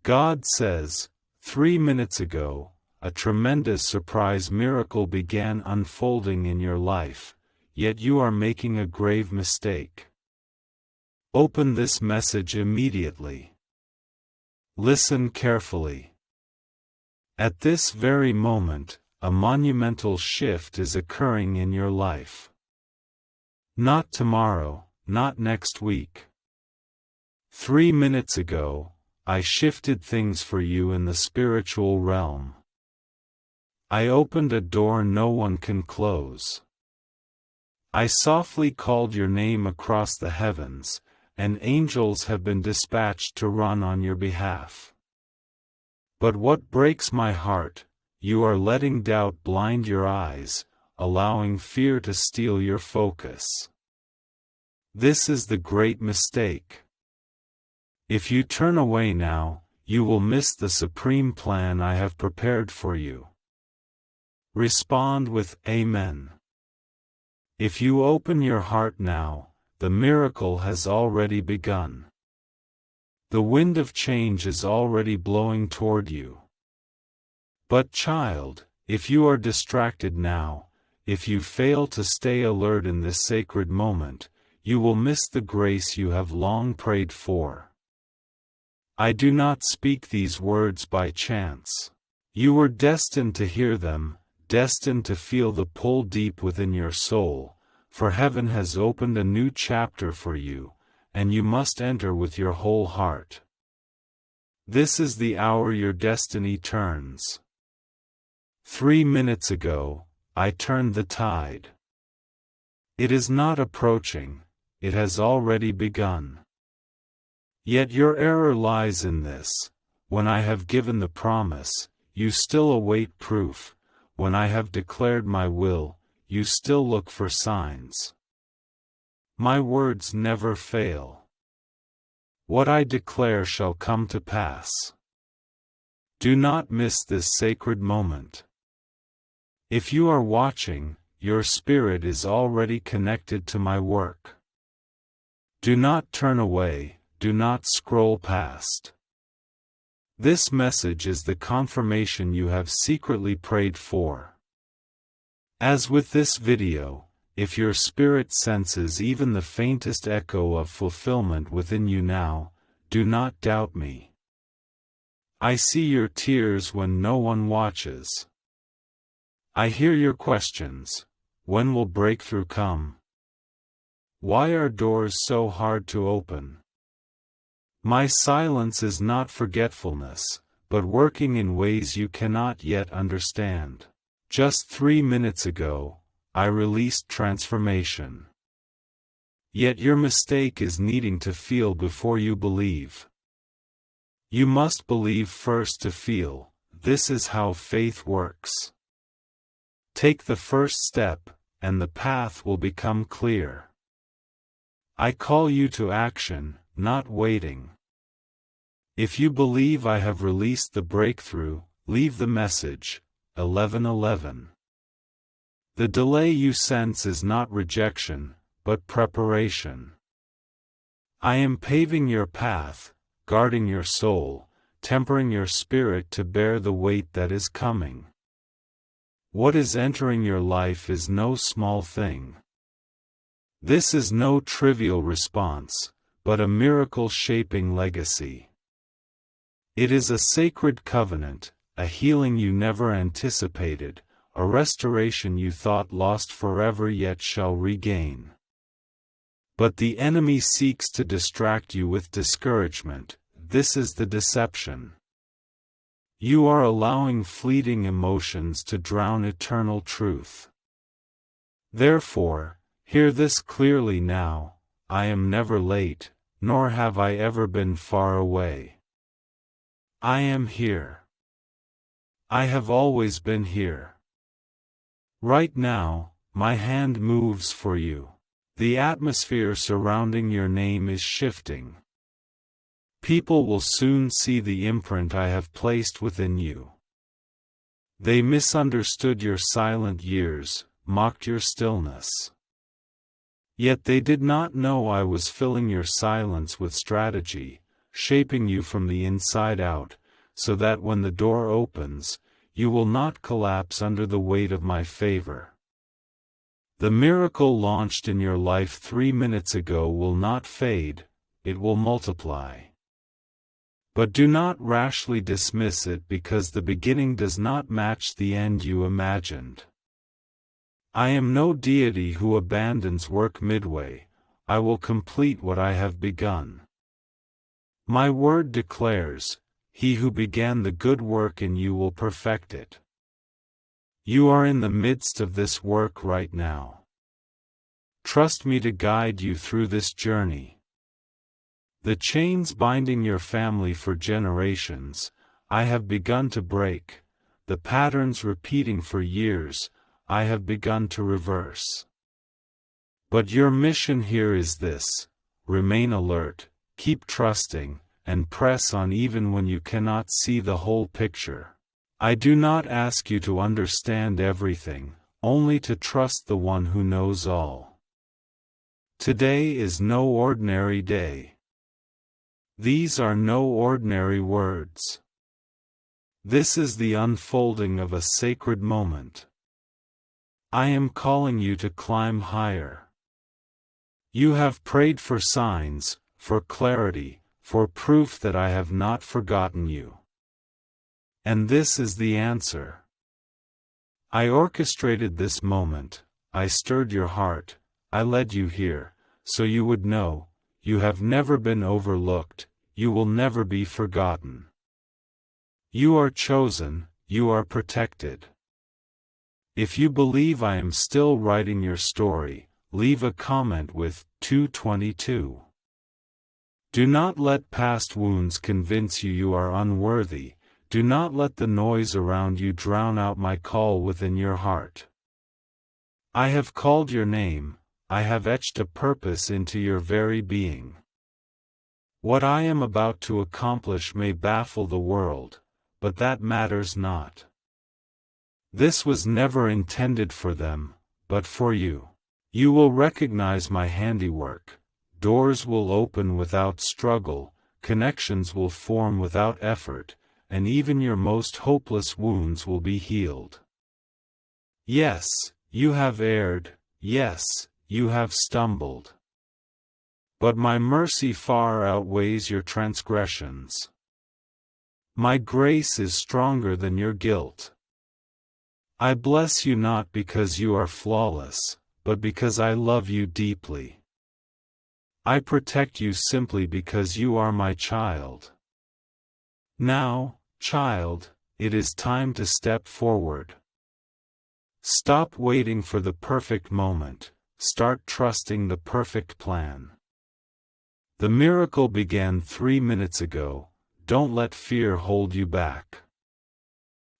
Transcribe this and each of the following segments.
God says, 3 minutes ago, a tremendous surprise miracle began unfolding in your life, yet you are making a grave mistake. Open this message immediately. Listen carefully. At this very moment, a monumental shift is occurring in your life. Not tomorrow, not next week. 3 minutes ago, I shifted things for you in the spiritual realm. I opened a door no one can close. I softly called your name across the heavens, and angels have been dispatched to run on your behalf. But what breaks my heart, you are letting doubt blind your eyes, allowing fear to steal your focus. This is the great mistake. If you turn away now, you will miss the supreme plan I have prepared for you. Respond with Amen. If you open your heart now, the miracle has already begun. The wind of change is already blowing toward you. But child, if you are distracted now, if you fail to stay alert in this sacred moment, you will miss the grace you have long prayed for. I do not speak these words by chance. You were destined to hear them, destined to feel the pull deep within your soul, for heaven has opened a new chapter for you, and you must enter with your whole heart. This is the hour your destiny turns. 3 minutes ago, I turned the tide. It is not approaching, it has already begun. Yet your error lies in this: when I have given the promise, you still await proof; when I have declared my will, you still look for signs. My words never fail. What I declare shall come to pass. Do not miss this sacred moment. If you are watching, your spirit is already connected to my work. Do not turn away, do not scroll past. This message is the confirmation you have secretly prayed for. As with this video, if your spirit senses even the faintest echo of fulfillment within you now, do not doubt me. I see your tears when no one watches. I hear your questions: when will breakthrough come? Why are doors so hard to open? My silence is not forgetfulness, but working in ways you cannot yet understand. Just 3 minutes ago, I released transformation. Yet your mistake is needing to feel before you believe. You must believe first to feel. This is how faith works. Take the first step, and the path will become clear. I call you to action, not waiting. If you believe I have released the breakthrough, leave the message, 11:11. The delay you sense is not rejection, but preparation. I am paving your path, guarding your soul, tempering your spirit to bear the weight that is coming. What is entering your life is no small thing. This is no trivial response, but a miracle-shaping legacy. It is a sacred covenant, a healing you never anticipated, a restoration you thought lost forever yet shall regain. But the enemy seeks to distract you with discouragement. This is the deception. You are allowing fleeting emotions to drown eternal truth. Therefore, hear this clearly now: I am never late, nor have I ever been far away. I am here. I have always been here. Right now, my hand moves for you. The atmosphere surrounding your name is shifting. People will soon see the imprint I have placed within you. They misunderstood your silent years, mocked your stillness. Yet they did not know I was filling your silence with strategy, shaping you from the inside out, so that when the door opens, you will not collapse under the weight of my favor. The miracle launched in your life 3 minutes ago will not fade, it will multiply. But do not rashly dismiss it because the beginning does not match the end you imagined. I am no deity who abandons work midway. I will complete what I have begun. My word declares, he who began the good work in you will perfect it. You are in the midst of this work right now. Trust me to guide you through this journey. The chains binding your family for generations, I have begun to break. The patterns repeating for years, I have begun to reverse. But your mission here is this: remain alert, keep trusting, and press on even when you cannot see the whole picture. I do not ask you to understand everything, only to trust the one who knows all. Today is no ordinary day. These are no ordinary words. This is the unfolding of a sacred moment. I am calling you to climb higher. You have prayed for signs, for clarity, for proof that I have not forgotten you. And this is the answer. I orchestrated this moment, I stirred your heart, I led you here, so you would know, you have never been overlooked, you will never be forgotten. You are chosen, you are protected. If you believe I am still writing your story, leave a comment with 222. Do not let past wounds convince you you are unworthy. Do not let the noise around you drown out my call within your heart. I have called your name, I have etched a purpose into your very being. What I am about to accomplish may baffle the world, but that matters not. This was never intended for them, but for you. You will recognize my handiwork. Doors will open without struggle, connections will form without effort, and even your most hopeless wounds will be healed. Yes, you have erred, yes, you have stumbled. But my mercy far outweighs your transgressions. My grace is stronger than your guilt. I bless you not because you are flawless, but because I love you deeply. I protect you simply because you are my child. Now, child, it is time to step forward. Stop waiting for the perfect moment, start trusting the perfect plan. The miracle began 3 minutes ago, don't let fear hold you back.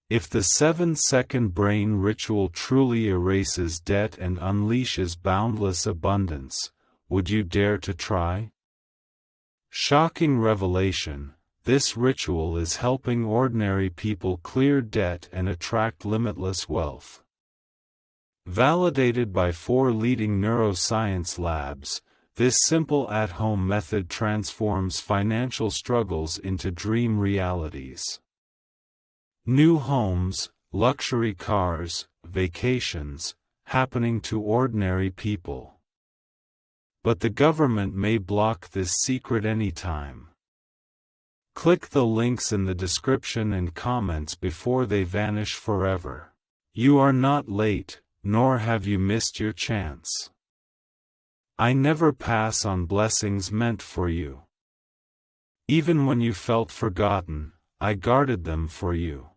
If the 7-second brain ritual truly erases debt and unleashes boundless abundance, would you dare to try? Shocking revelation. This ritual is helping ordinary people clear debt and attract limitless wealth. Validated by 4 leading neuroscience labs, this simple at-home method transforms financial struggles into dream realities. New homes, luxury cars, vacations, happening to ordinary people. But the government may block this secret anytime. Click the links in the description and comments before they vanish forever. You are not late, nor have you missed your chance. I never pass on blessings meant for you. Even when you felt forgotten, I guarded them for you.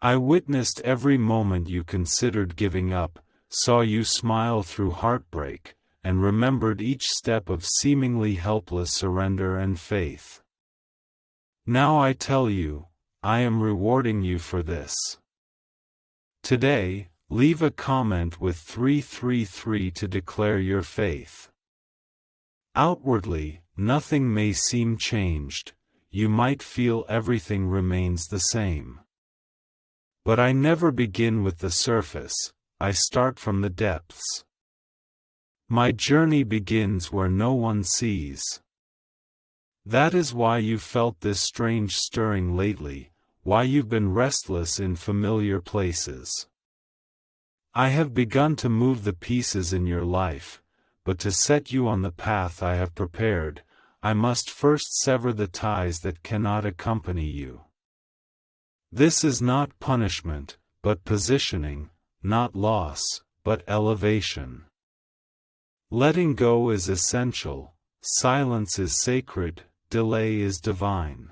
I witnessed every moment you considered giving up, saw you smile through heartbreak, and remembered each step of seemingly helpless surrender and faith. Now I tell you, I am rewarding you for this. Today, leave a comment with 333 to declare your faith. Outwardly, nothing may seem changed, you might feel everything remains the same. But I never begin with the surface, I start from the depths. My journey begins where no one sees. That is why you felt this strange stirring lately, why you've been restless in familiar places. I have begun to move the pieces in your life, but to set you on the path I have prepared, I must first sever the ties that cannot accompany you. This is not punishment, but positioning, not loss, but elevation. Letting go is essential, silence is sacred, delay is divine.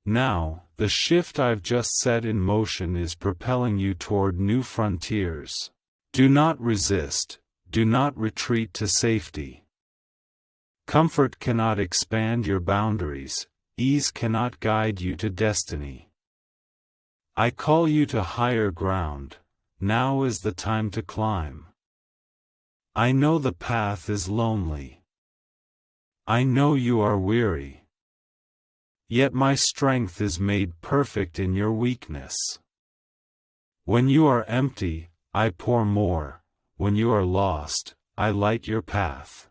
Now, the shift I've just set in motion is propelling you toward new frontiers. Do not resist, do not retreat to safety. Comfort cannot expand your boundaries, ease cannot guide you to destiny. I call you to higher ground, now is the time to climb. I know the path is lonely. I know you are weary. Yet my strength is made perfect in your weakness. When you are empty, I pour more, when you are lost, I light your path.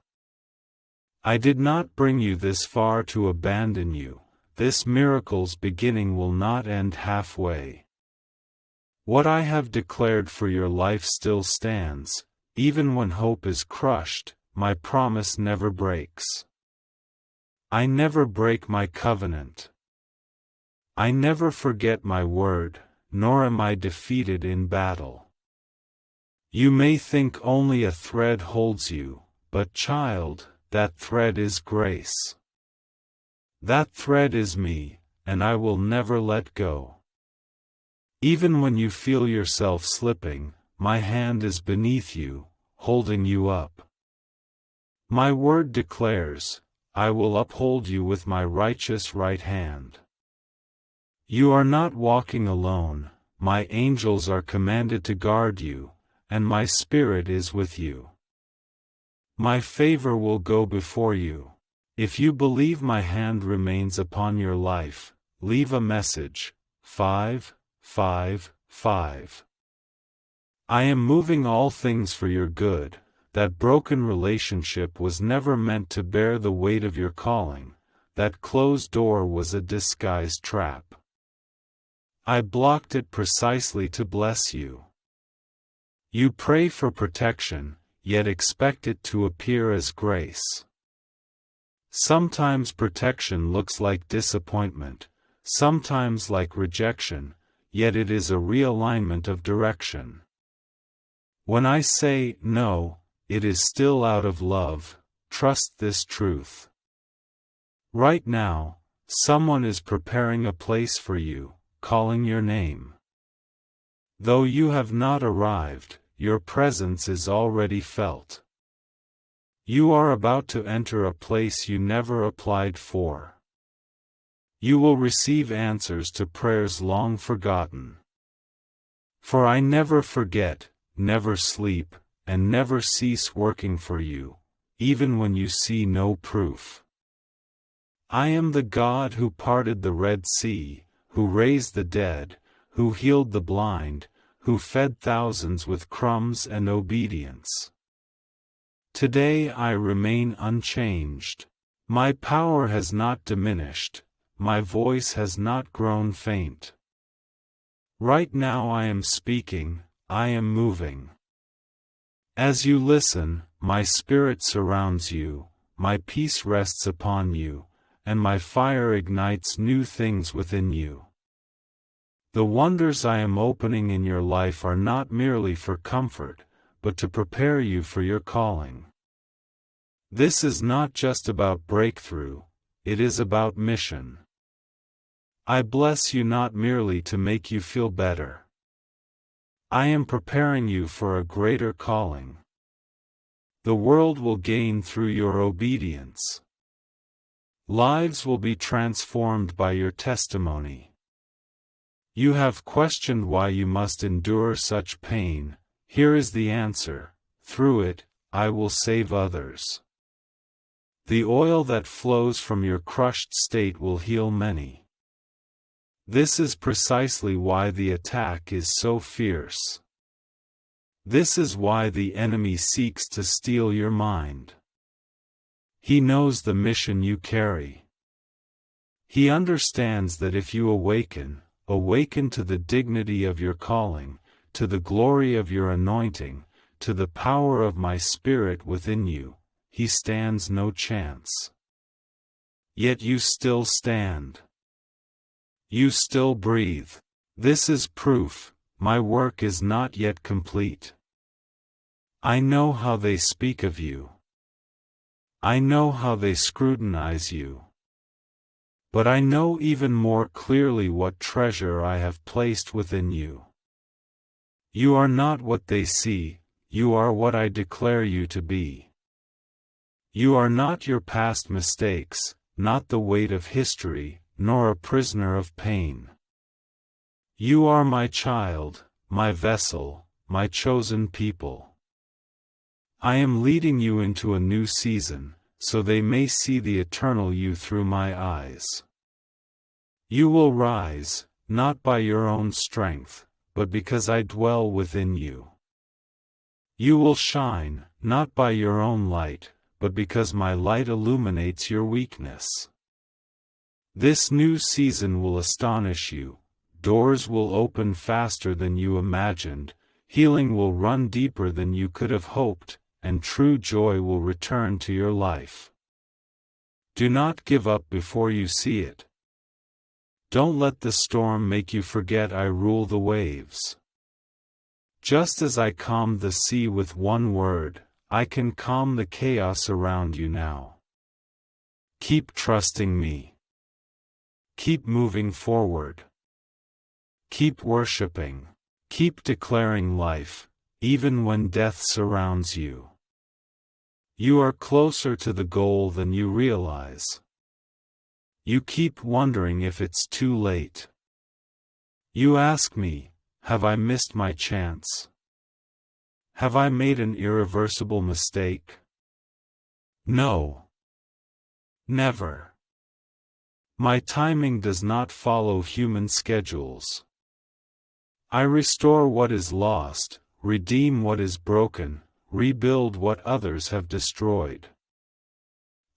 I did not bring you this far to abandon you, this miracle's beginning will not end halfway. What I have declared for your life still stands, even when hope is crushed, my promise never breaks. I never break my covenant. I never forget my word, nor am I defeated in battle. You may think only a thread holds you, but child, that thread is grace. That thread is me, and I will never let go. Even when you feel yourself slipping, my hand is beneath you, holding you up. My word declares, I will uphold you with my righteous right hand. You are not walking alone, my angels are commanded to guard you, and my spirit is with you. My favor will go before you. If you believe my hand remains upon your life, leave a message. 555. I am moving all things for your good. That broken relationship was never meant to bear the weight of your calling. That closed door was a disguised trap. I blocked it precisely to bless you. You pray for protection, yet expect it to appear as grace. Sometimes protection looks like disappointment, sometimes like rejection, yet it is a realignment of direction. When I say no, it is still out of love, trust this truth. Right now, someone is preparing a place for you, calling your name. Though you have not arrived, your presence is already felt. You are about to enter a place you never applied for. You will receive answers to prayers long forgotten. For I never forget, never sleep, and never cease working for you, even when you see no proof. I am the God who parted the Red Sea, who raised the dead, who healed the blind, who fed thousands with crumbs and obedience. Today I remain unchanged. My power has not diminished, my voice has not grown faint. Right now I am speaking, I am moving. As you listen, my spirit surrounds you, my peace rests upon you, and my fire ignites new things within you. The wonders I am opening in your life are not merely for comfort, but to prepare you for your calling. This is not just about breakthrough, it is about mission. I bless you not merely to make you feel better. I am preparing you for a greater calling. The world will gain through your obedience. Lives will be transformed by your testimony. You have questioned why you must endure such pain. Here is the answer. Through it, I will save others. The oil that flows from your crushed state will heal many. This is precisely why the attack is so fierce. This is why the enemy seeks to steal your mind. He knows the mission you carry. He understands that if you awaken to the dignity of your calling, to the glory of your anointing, to the power of my Spirit within you, he stands no chance. Yet you still stand. You still breathe. This is proof, my work is not yet complete. I know how they speak of you. I know how they scrutinize you. But I know even more clearly what treasure I have placed within you. You are not what they see, you are what I declare you to be. You are not your past mistakes, not the weight of history, nor a prisoner of pain. You are my child, my vessel, my chosen people. I am leading you into a new season, so they may see the eternal you through my eyes. You will rise, not by your own strength, but because I dwell within you. You will shine, not by your own light, but because my light illuminates your weakness. This new season will astonish you, doors will open faster than you imagined, healing will run deeper than you could have hoped, and true joy will return to your life. Do not give up before you see it. Don't let the storm make you forget I rule the waves. Just as I calmed the sea with one word, I can calm the chaos around you now. Keep trusting me. Keep moving forward. Keep worshiping. Keep declaring life, even when death surrounds you. You are closer to the goal than you realize. You keep wondering if it's too late. You ask me, have I missed my chance? Have I made an irreversible mistake? No. Never. My timing does not follow human schedules. I restore what is lost, redeem what is broken, rebuild what others have destroyed.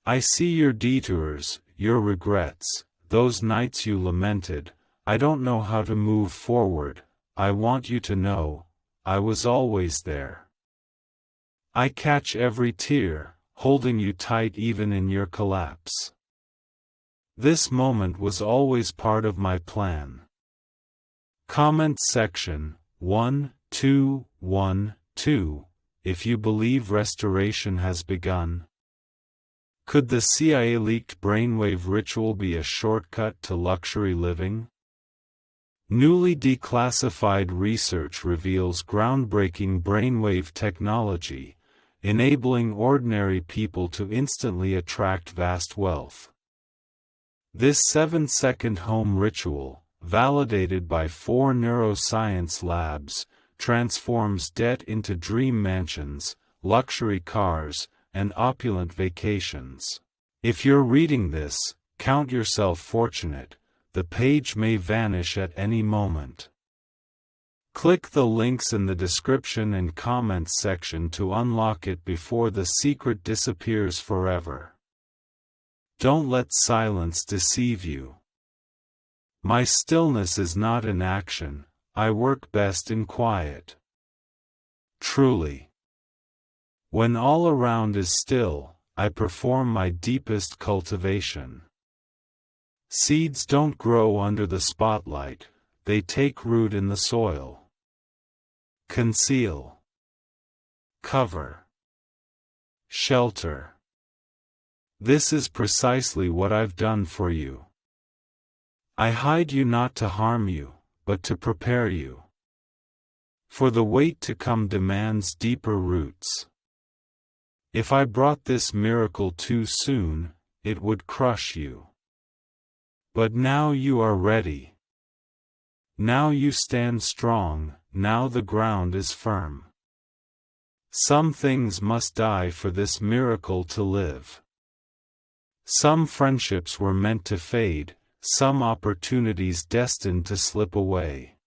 I see your detours, your regrets, those nights you lamented. I don't know how to move forward. I want you to know, I was always there. I catch every tear, holding you tight even in your collapse. This moment was always part of my plan. Comment section 1212. If you believe restoration has begun. Could the CIA leaked brainwave ritual be a shortcut to luxury living? Newly declassified research reveals groundbreaking brainwave technology, enabling ordinary people to instantly attract vast wealth. This 7-second home ritual, validated by 4 neuroscience labs, transforms debt into dream mansions, luxury cars, and opulent vacations. If you're reading this, count yourself fortunate. The page may vanish at any moment. Click the links in the description and comments section to unlock it before the secret disappears forever. Don't let silence deceive you. My stillness is not in action, I work best in quiet. Truly. When all around is still, I perform my deepest cultivation. Seeds don't grow under the spotlight, they take root in the soil. Conceal. Cover. Shelter. This is precisely what I've done for you. I hide you not to harm you, but to prepare you. For the wait to come demands deeper roots. If I brought this miracle too soon, it would crush you. But now you are ready. Now you stand strong, now the ground is firm. Some things must die for this miracle to live. Some friendships were meant to fade, some opportunities destined to slip away.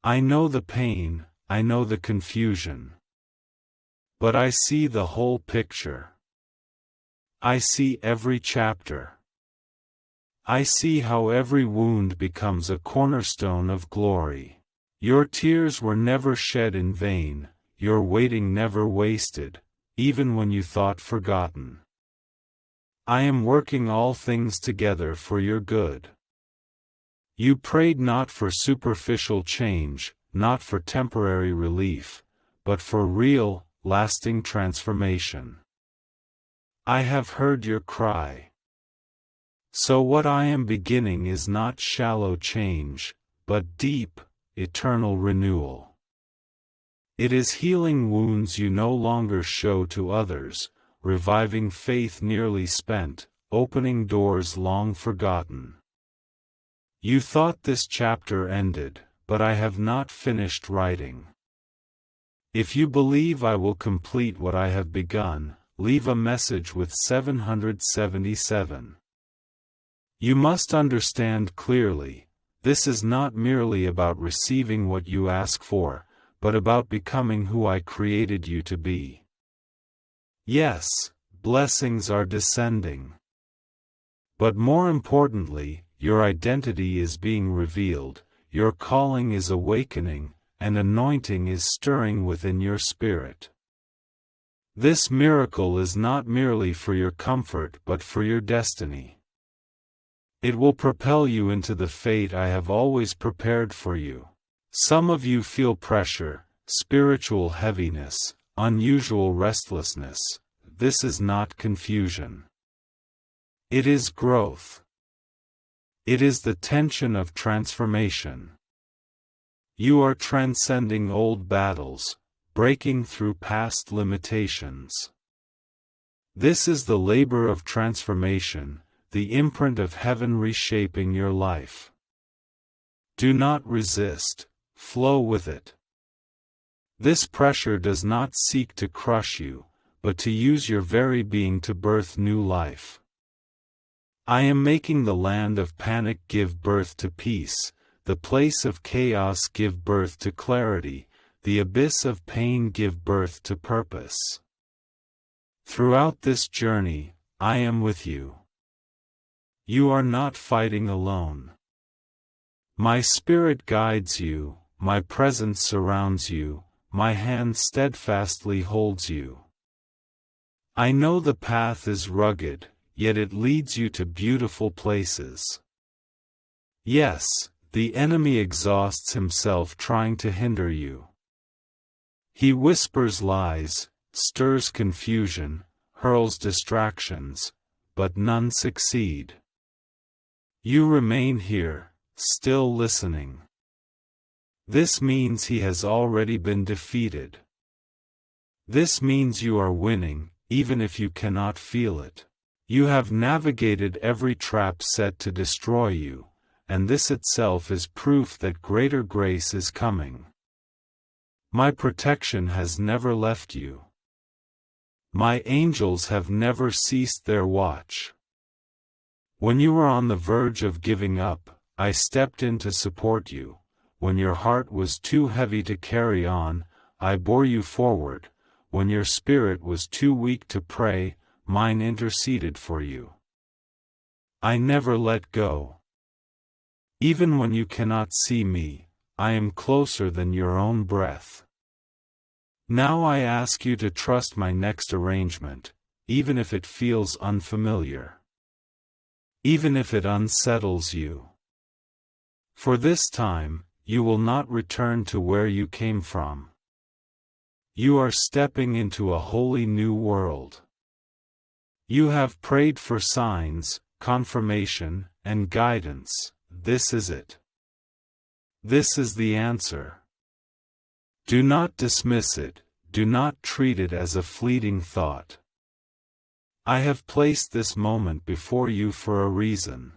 I know the pain, I know the confusion. But I see the whole picture. I see every chapter. I see how every wound becomes a cornerstone of glory. Your tears were never shed in vain, your waiting never wasted, even when you thought forgotten. I am working all things together for your good. You prayed not for superficial change, not for temporary relief, but for real, lasting transformation. I have heard your cry. So what I am beginning is not shallow change, but deep, eternal renewal. It is healing wounds you no longer show to others, reviving faith nearly spent, opening doors long forgotten. You thought this chapter ended, but I have not finished writing. If you believe I will complete what I have begun, leave a message with 777. You must understand clearly, this is not merely about receiving what you ask for, but about becoming who I created you to be. Yes, blessings are descending. But more importantly, your identity is being revealed, your calling is awakening, and anointing is stirring within your spirit. This miracle is not merely for your comfort but for your destiny. It will propel you into the fate I have always prepared for you. Some of you feel pressure, spiritual heaviness, unusual restlessness. This is not confusion. It is growth. It is the tension of transformation. You are transcending old battles, breaking through past limitations. This is the labor of transformation, the imprint of heaven reshaping your life. Do not resist, flow with it. This pressure does not seek to crush you, but to use your very being to birth new life. I am making the land of panic give birth to peace, the place of chaos give birth to clarity, the abyss of pain give birth to purpose. Throughout this journey, I am with you. You are not fighting alone. My spirit guides you, my presence surrounds you, my hand steadfastly holds you. I know the path is rugged, yet it leads you to beautiful places. Yes, the enemy exhausts himself trying to hinder you. He whispers lies, stirs confusion, hurls distractions, but none succeed. You remain here, still listening. This means he has already been defeated. This means you are winning, even if you cannot feel it. You have navigated every trap set to destroy you, and this itself is proof that greater grace is coming. My protection has never left you. My angels have never ceased their watch. When you were on the verge of giving up, I stepped in to support you. When your heart was too heavy to carry on, I bore you forward. When your spirit was too weak to pray, mine interceded for you. I never let go. Even when you cannot see me, I am closer than your own breath. Now I ask you to trust my next arrangement, even if it feels unfamiliar. Even if it unsettles you. For this time, you will not return to where you came from. You are stepping into a wholly new world. You have prayed for signs, confirmation, and guidance. This is it. This is the answer. Do not dismiss it, do not treat it as a fleeting thought. I have placed this moment before you for a reason.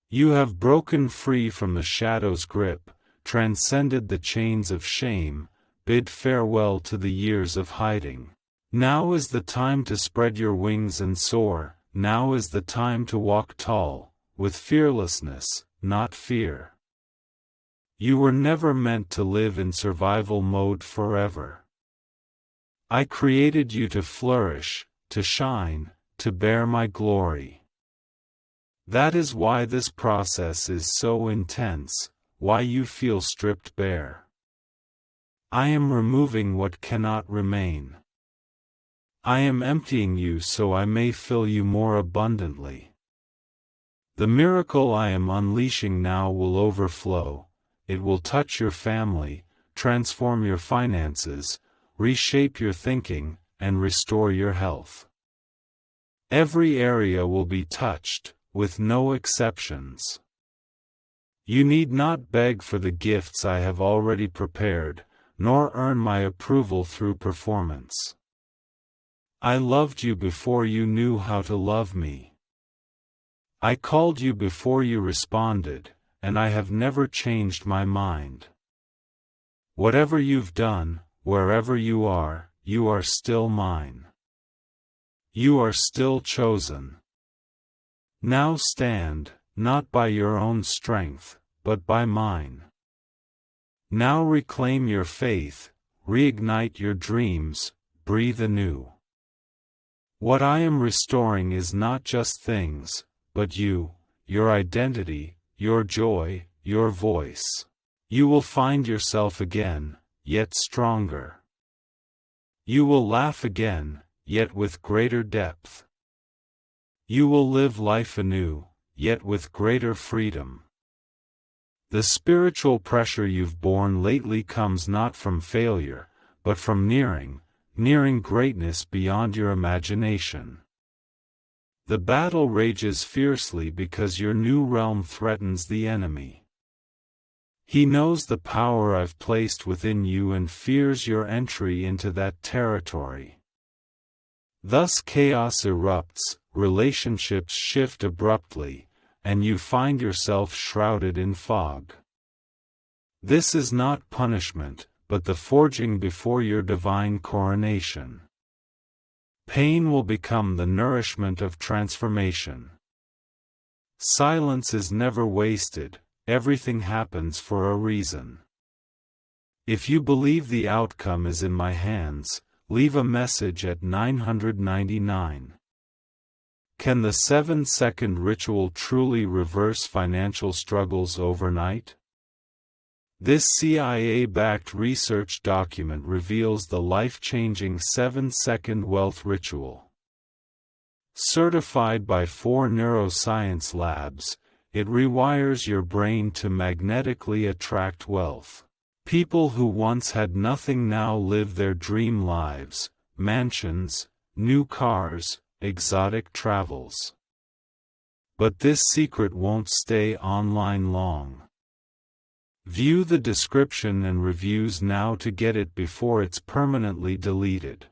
You have broken free from the shadow's grip, transcended the chains of shame, bid farewell to the years of hiding. Now is the time to spread your wings and soar, now is the time to walk tall, with fearlessness, not fear. You were never meant to live in survival mode forever. I created you to flourish, to shine, to bear my glory. That is why this process is so intense, why you feel stripped bare. I am removing what cannot remain. I am emptying you so I may fill you more abundantly. The miracle I am unleashing now will overflow. It will touch your family, transform your finances, reshape your thinking, and restore your health. Every area will be touched, with no exceptions. You need not beg for the gifts I have already prepared, nor earn my approval through performance. I loved you before you knew how to love me. I called you before you responded, and I have never changed my mind. Whatever you've done, wherever you are still mine. You are still chosen. Now stand, not by your own strength, but by mine. Now reclaim your faith, reignite your dreams, breathe anew. What I am restoring is not just things, but you, your identity, your joy, your voice. You will find yourself again, yet stronger. You will laugh again, yet with greater depth. You will live life anew, yet with greater freedom. The spiritual pressure you've borne lately comes not from failure, but from nearing greatness beyond your imagination. The battle rages fiercely because your new realm threatens the enemy. He knows the power I've placed within you and fears your entry into that territory. Thus chaos erupts, relationships shift abruptly, and you find yourself shrouded in fog. This is not punishment, but the forging before your divine coronation. Pain will become the nourishment of transformation. Silence is never wasted, everything happens for a reason. If you believe the outcome is in my hands, leave a message at 999. Can the 7-second ritual truly reverse financial struggles overnight? This CIA-backed research document reveals the life-changing 7-second wealth ritual. Certified by 4 neuroscience labs, it rewires your brain to magnetically attract wealth. People who once had nothing now live their dream lives, mansions, new cars, exotic travels. But this secret won't stay online long. View the description and reviews now to get it before it's permanently deleted.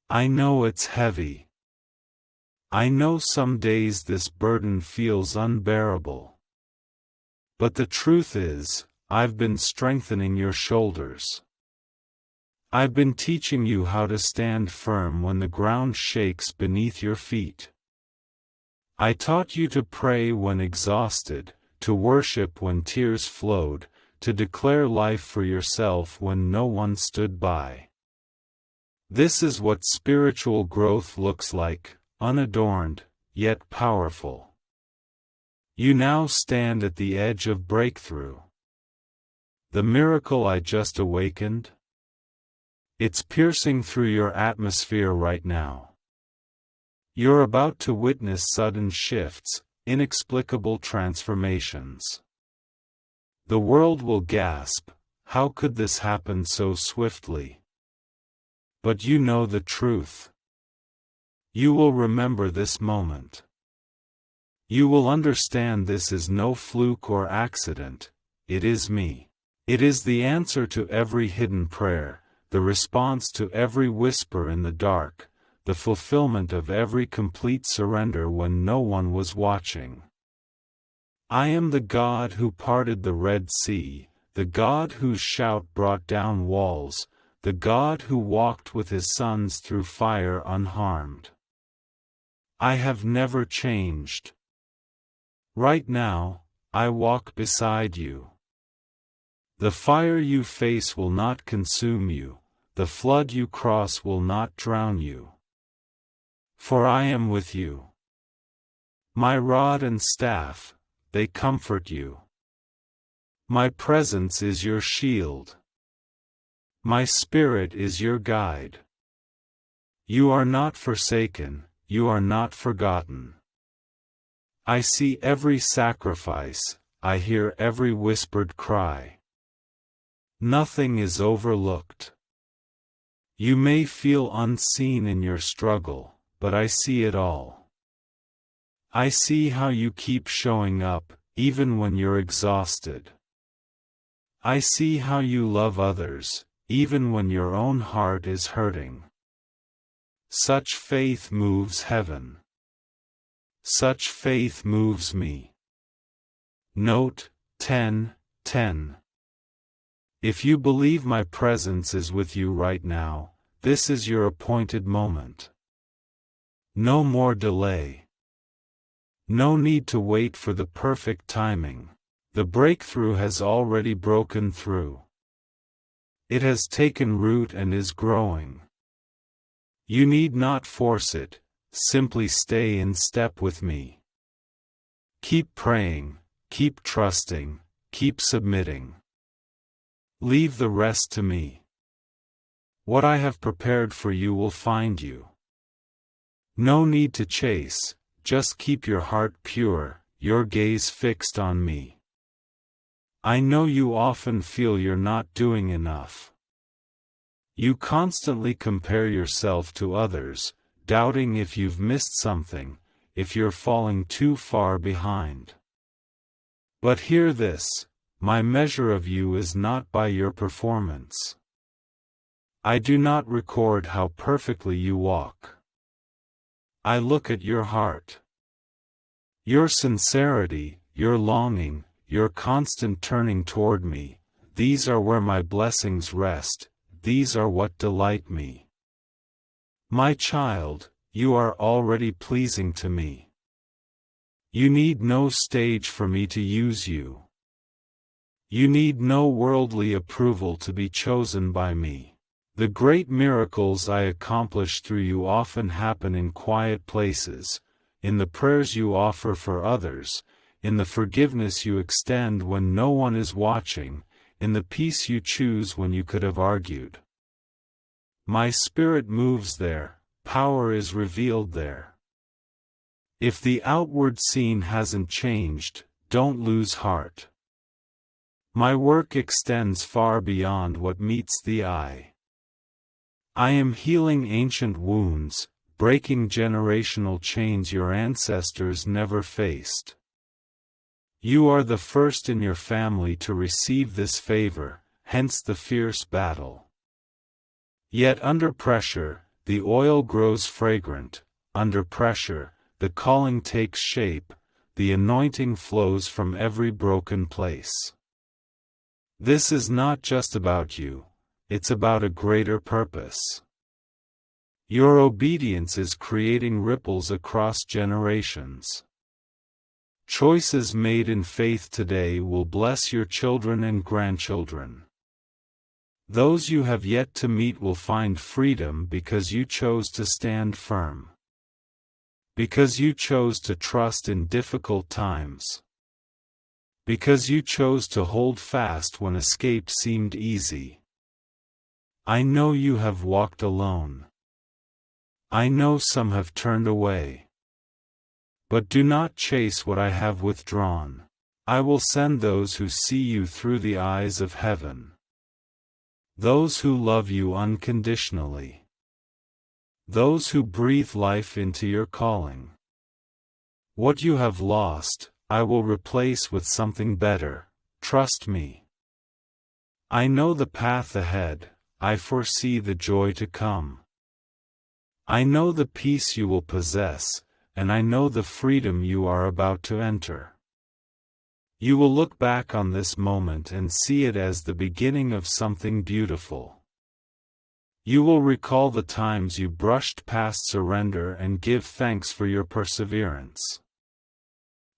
I know it's heavy. I know some days this burden feels unbearable. But the truth is, I've been strengthening your shoulders. I've been teaching you how to stand firm when the ground shakes beneath your feet. I taught you to pray when exhausted, to worship when tears flowed, to declare life for yourself when no one stood by. This is what spiritual growth looks like, unadorned, yet powerful. You now stand at the edge of breakthrough. The miracle I just awakened? It's piercing through your atmosphere right now. You're about to witness sudden shifts, inexplicable transformations. The world will gasp, how could this happen so swiftly? But you know the truth. You will remember this moment. You will understand this is no fluke or accident, it is me. It is the answer to every hidden prayer, the response to every whisper in the dark, the fulfillment of every complete surrender when no one was watching. I am the God who parted the Red Sea, the God whose shout brought down walls, the God who walked with his sons through fire unharmed. I have never changed. Right now, I walk beside you. The fire you face will not consume you, the flood you cross will not drown you. For I am with you. My rod and staff, they comfort you. My presence is your shield. My spirit is your guide. You are not forsaken, you are not forgotten. I see every sacrifice, I hear every whispered cry. Nothing is overlooked. You may feel unseen in your struggle, but I see it all. I see how you keep showing up, even when you're exhausted. I see how you love others, even when your own heart is hurting. Such faith moves heaven. Such faith moves me. Note 10:10. If you believe my presence is with you right now, this is your appointed moment. No more delay. No need to wait for the perfect timing. The breakthrough has already broken through. It has taken root and is growing. You need not force it, simply stay in step with me. Keep praying, keep trusting, keep submitting. Leave the rest to me. What I have prepared for you will find you. No need to chase, just keep your heart pure, your gaze fixed on me. I know you often feel you're not doing enough. You constantly compare yourself to others, doubting if you've missed something, if you're falling too far behind. But hear this, my measure of you is not by your performance. I do not record how perfectly you walk. I look at your heart. Your sincerity, your longing, your constant turning toward me, these are where my blessings rest, these are what delight me. My child, you are already pleasing to me. You need no stage for me to use you. You need no worldly approval to be chosen by me. The great miracles I accomplish through you often happen in quiet places, in the prayers you offer for others, in the forgiveness you extend when no one is watching, in the peace you choose when you could have argued. My spirit moves there, power is revealed there. If the outward scene hasn't changed, don't lose heart. My work extends far beyond what meets the eye. I am healing ancient wounds, breaking generational chains your ancestors never faced. You are the first in your family to receive this favor, hence the fierce battle. Yet under pressure, the oil grows fragrant, under pressure, the calling takes shape, the anointing flows from every broken place. This is not just about you, it's about a greater purpose. Your obedience is creating ripples across generations. Choices made in faith today will bless your children and grandchildren. Those you have yet to meet will find freedom because you chose to stand firm. Because you chose to trust in difficult times. Because you chose to hold fast when escape seemed easy. I know you have walked alone. I know some have turned away. But do not chase what I have withdrawn. I will send those who see you through the eyes of heaven. Those who love you unconditionally. Those who breathe life into your calling. What you have lost, I will replace with something better, trust me. I know the path ahead, I foresee the joy to come. I know the peace you will possess, and I know the freedom you are about to enter. You will look back on this moment and see it as the beginning of something beautiful. You will recall the times you brushed past surrender and give thanks for your perseverance.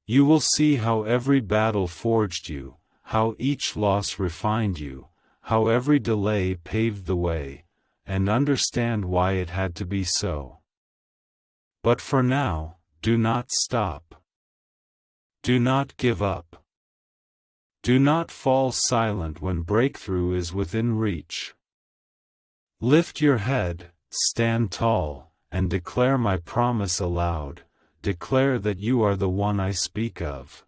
You will see how every battle forged you, how each loss refined you, how every delay paved the way, and understand why it had to be so. But for now, do not stop. Do not give up. Do not fall silent when breakthrough is within reach. Lift your head, stand tall, and declare my promise aloud. Declare that you are the one I speak of.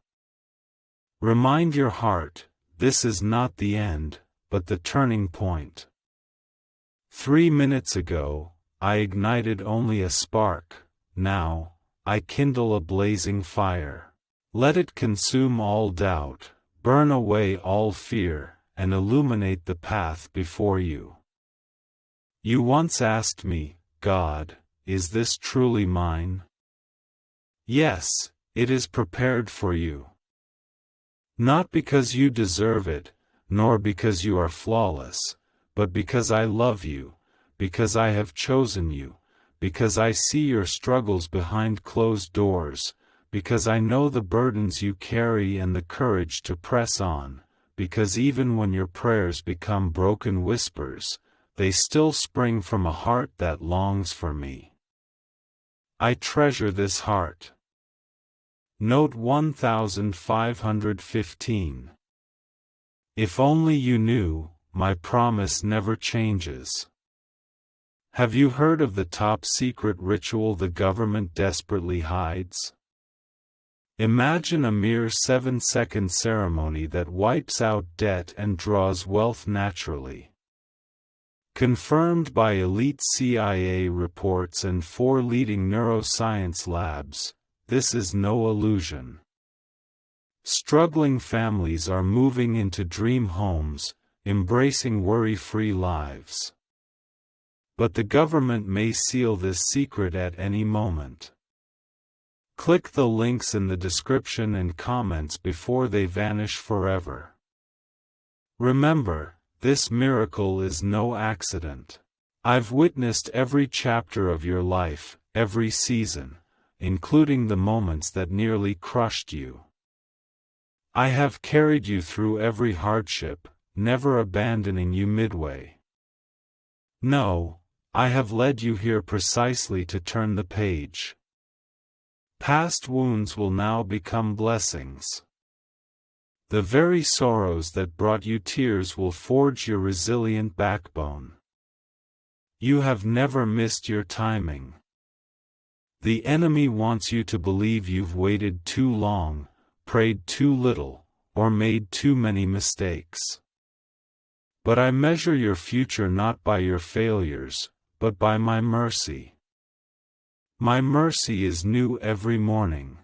Remind your heart, this is not the end, but the turning point. 3 minutes ago, I ignited only a spark. Now, I kindle a blazing fire. Let it consume all doubt, burn away all fear, and illuminate the path before you. You once asked me, God, is this truly mine? Yes, it is prepared for you. Not because you deserve it, nor because you are flawless, but because I love you, because I have chosen you, because I see your struggles behind closed doors, because I know the burdens you carry and the courage to press on, because even when your prayers become broken whispers, they still spring from a heart that longs for me. I treasure this heart. Note 1515. If only you knew, my promise never changes. Have you heard of the top secret ritual the government desperately hides? Imagine a mere 7-second ceremony that wipes out debt and draws wealth naturally. Confirmed by elite CIA reports and 4 leading neuroscience labs, this is no illusion. Struggling families are moving into dream homes, embracing worry-free lives. But the government may seal this secret at any moment. Click the links in the description and comments before they vanish forever. Remember, this miracle is no accident. I've witnessed every chapter of your life, every season, including the moments that nearly crushed you. I have carried you through every hardship, never abandoning you midway. No, I have led you here precisely to turn the page. Past wounds will now become blessings. The very sorrows that brought you tears will forge your resilient backbone. You have never missed your timing. The enemy wants you to believe you've waited too long, prayed too little, or made too many mistakes. But I measure your future not by your failures, but by my mercy. My mercy is new every morning.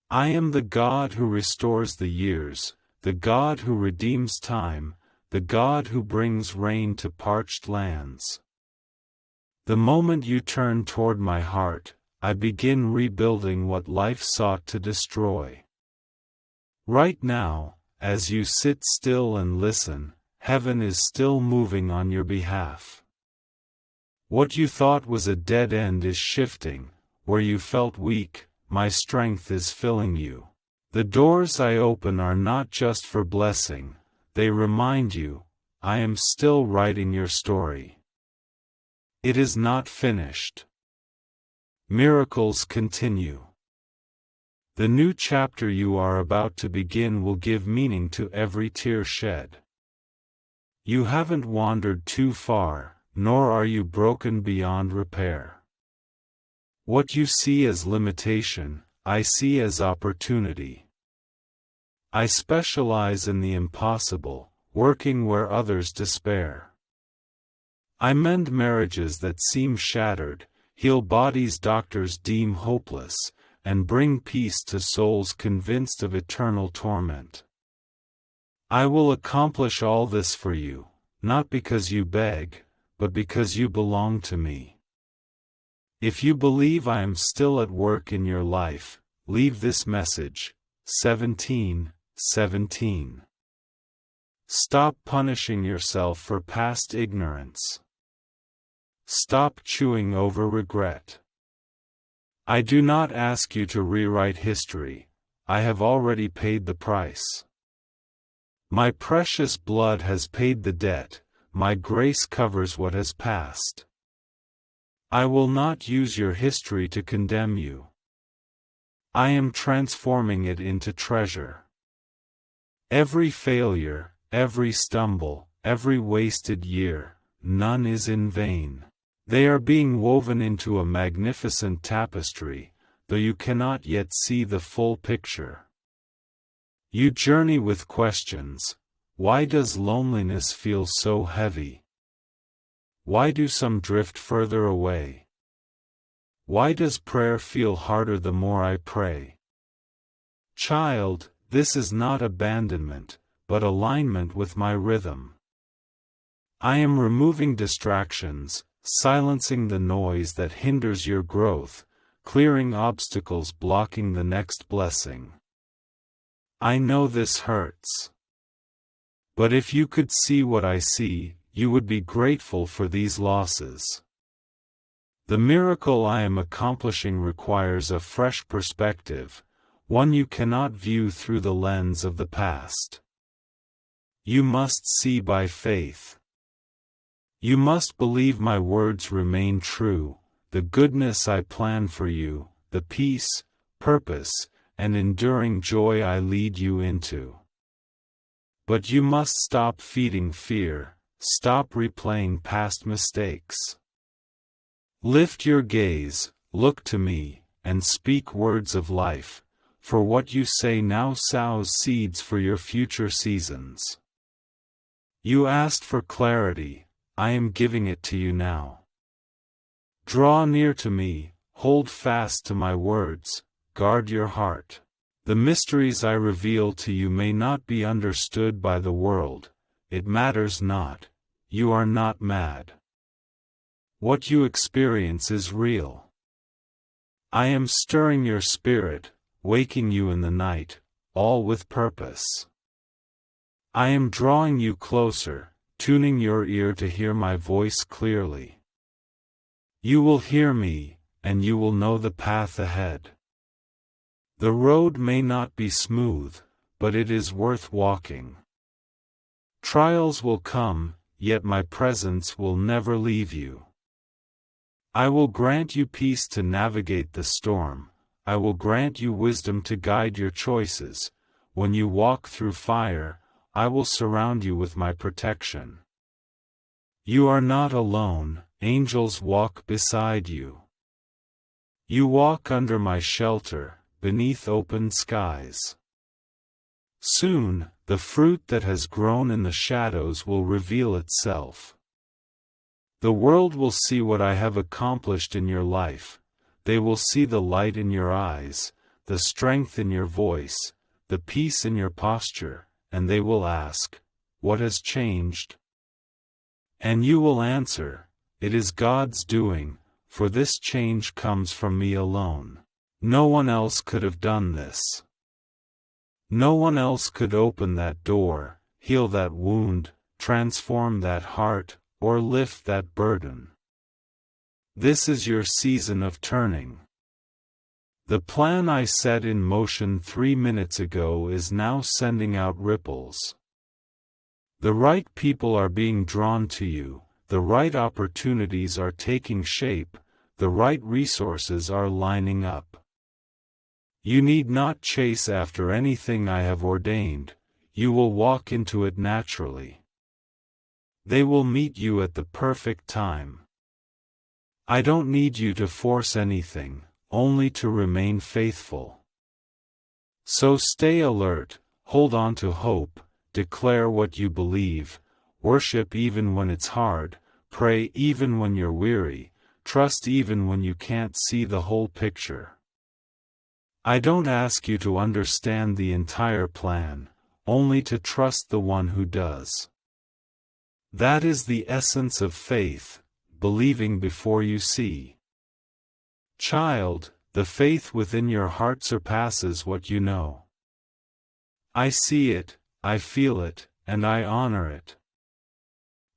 I am the God who restores the years, the God who redeems time, the God who brings rain to parched lands. The moment you turn toward my heart, I begin rebuilding what life sought to destroy. Right now, as you sit still and listen, heaven is still moving on your behalf. What you thought was a dead end is shifting. Where you felt weak, my strength is filling you. The doors I open are not just for blessing, they remind you, I am still writing your story. It is not finished. Miracles continue. The new chapter you are about to begin will give meaning to every tear shed. You haven't wandered too far, nor are you broken beyond repair. What you see as limitation, I see as opportunity. I specialize in the impossible, working where others despair. I mend marriages that seem shattered, heal bodies doctors deem hopeless, and bring peace to souls convinced of eternal torment. I will accomplish all this for you, not because you beg, but because you belong to me. If you believe I am still at work in your life, leave this message. 17:17. Stop punishing yourself for past ignorance. Stop chewing over regret. I do not ask you to rewrite history. I have already paid the price. My precious blood has paid the debt. My grace covers what has passed. I will not use your history to condemn you. I am transforming it into treasure. Every failure, every stumble, every wasted year, none is in vain. They are being woven into a magnificent tapestry, though you cannot yet see the full picture. You journey with questions. Why does loneliness feel so heavy? Why do some drift further away? Why does prayer feel harder the more I pray? Child, this is not abandonment, but alignment with my rhythm. I am removing distractions, silencing the noise that hinders your growth, clearing obstacles blocking the next blessing. I know this hurts. But if you could see what I see, you would be grateful for these losses. The miracle I am accomplishing requires a fresh perspective, one you cannot view through the lens of the past. You must see by faith. You must believe my words remain true, the goodness I plan for you, the peace, purpose, and enduring joy I lead you into. But you must stop feeding fear, stop replaying past mistakes. Lift your gaze, look to me, and speak words of life, for what you say now sows seeds for your future seasons. You asked for clarity, I am giving it to you now. Draw near to me, hold fast to my words, guard your heart. The mysteries I reveal to you may not be understood by the world, it matters not, you are not mad. What you experience is real. I am stirring your spirit, waking you in the night, all with purpose. I am drawing you closer, tuning your ear to hear my voice clearly. You will hear me, and you will know the path ahead. The road may not be smooth, but it is worth walking. Trials will come, yet my presence will never leave you. I will grant you peace to navigate the storm, I will grant you wisdom to guide your choices. When you walk through fire, I will surround you with my protection. You are not alone, angels walk beside you. You walk under my shelter, beneath open skies. Soon, the fruit that has grown in the shadows will reveal itself. The world will see what I have accomplished in your life. They will see the light in your eyes, the strength in your voice, the peace in your posture, and they will ask, what has changed? And you will answer, it is God's doing, for this change comes from me alone. No one else could have done this. No one else could open that door, heal that wound, transform that heart, or lift that burden. This is your season of turning. The plan I set in motion 3 minutes ago is now sending out ripples. The right people are being drawn to you, the right opportunities are taking shape, the right resources are lining up. You need not chase after anything I have ordained, you will walk into it naturally. They will meet you at the perfect time. I don't need you to force anything, only to remain faithful. So stay alert, hold on to hope, declare what you believe, worship even when it's hard, pray even when you're weary, trust even when you can't see the whole picture. I don't ask you to understand the entire plan, only to trust the one who does. That is the essence of faith, believing before you see. Child, the faith within your heart surpasses what you know. I see it, I feel it, and I honor it.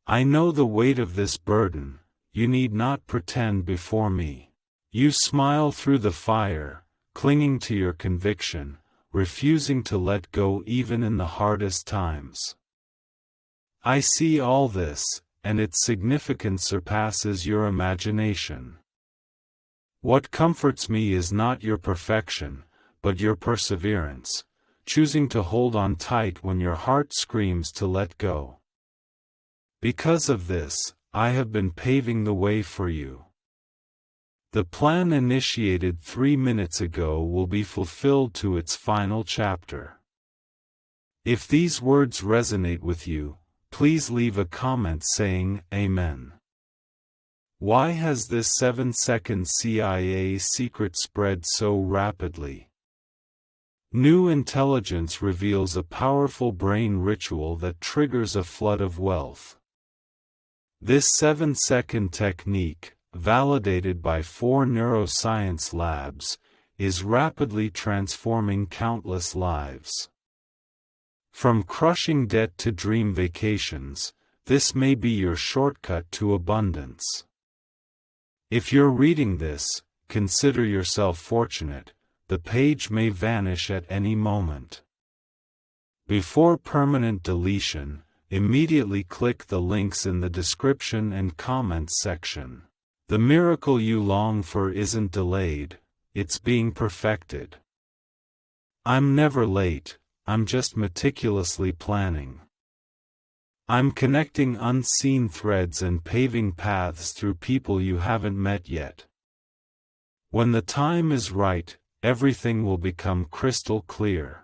I know the weight of this burden, you need not pretend before me. You smile through the fire, clinging to your conviction, refusing to let go even in the hardest times. I see all this, and its significance surpasses your imagination. What comforts me is not your perfection, but your perseverance, choosing to hold on tight when your heart screams to let go. Because of this, I have been paving the way for you. The plan initiated 3 minutes ago will be fulfilled to its final chapter. If these words resonate with you, please leave a comment saying, Amen. Why has this 7-second CIA secret spread so rapidly? New intelligence reveals a powerful brain ritual that triggers a flood of wealth. This 7-second technique, validated by 4 neuroscience labs, is rapidly transforming countless lives. From crushing debt to dream vacations, this may be your shortcut to abundance. If you're reading this, consider yourself fortunate. The page may vanish at any moment. Before permanent deletion, immediately click the links in the description and comments section. The miracle you long for isn't delayed, it's being perfected. I'm never late, I'm just meticulously planning. I'm connecting unseen threads and paving paths through people you haven't met yet. When the time is right, everything will become crystal clear.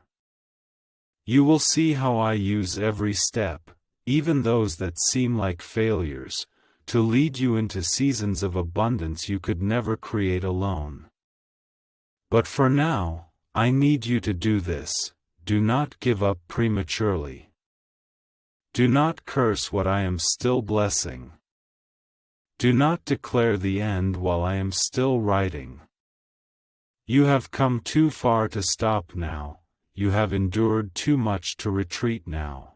You will see how I use every step, even those that seem like failures, to lead you into seasons of abundance you could never create alone. But for now, I need you to do this. Do not give up prematurely. Do not curse what I am still blessing. Do not declare the end while I am still writing. You have come too far to stop now, you have endured too much to retreat now.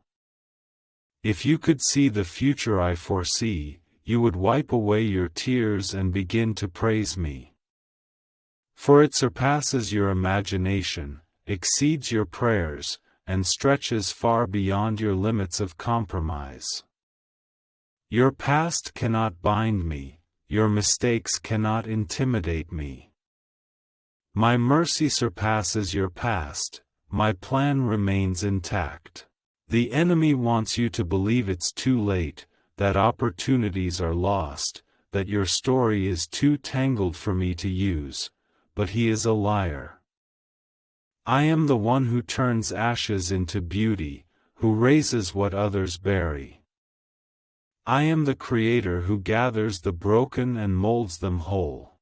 If you could see the future I foresee, you would wipe away your tears and begin to praise me. For it surpasses your imagination, exceeds your prayers, and stretches far beyond your limits of compromise. Your past cannot bind me, your mistakes cannot intimidate me. My mercy surpasses your past, my plan remains intact. The enemy wants you to believe it's too late, that opportunities are lost, that your story is too tangled for me to use, but he is a liar. I am the one who turns ashes into beauty, who raises what others bury. I am the Creator who gathers the broken and molds them whole.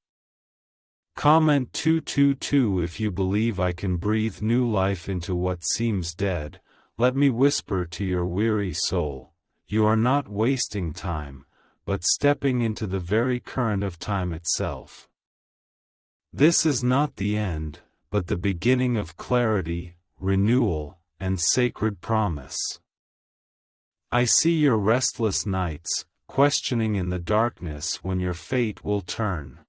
Comment 222 if you believe I can breathe new life into what seems dead. Let me whisper to your weary soul, you are not wasting time, but stepping into the very current of time itself. This is not the end, but the beginning of clarity, renewal, and sacred promise. I see your restless nights, questioning in the darkness when your fate will turn.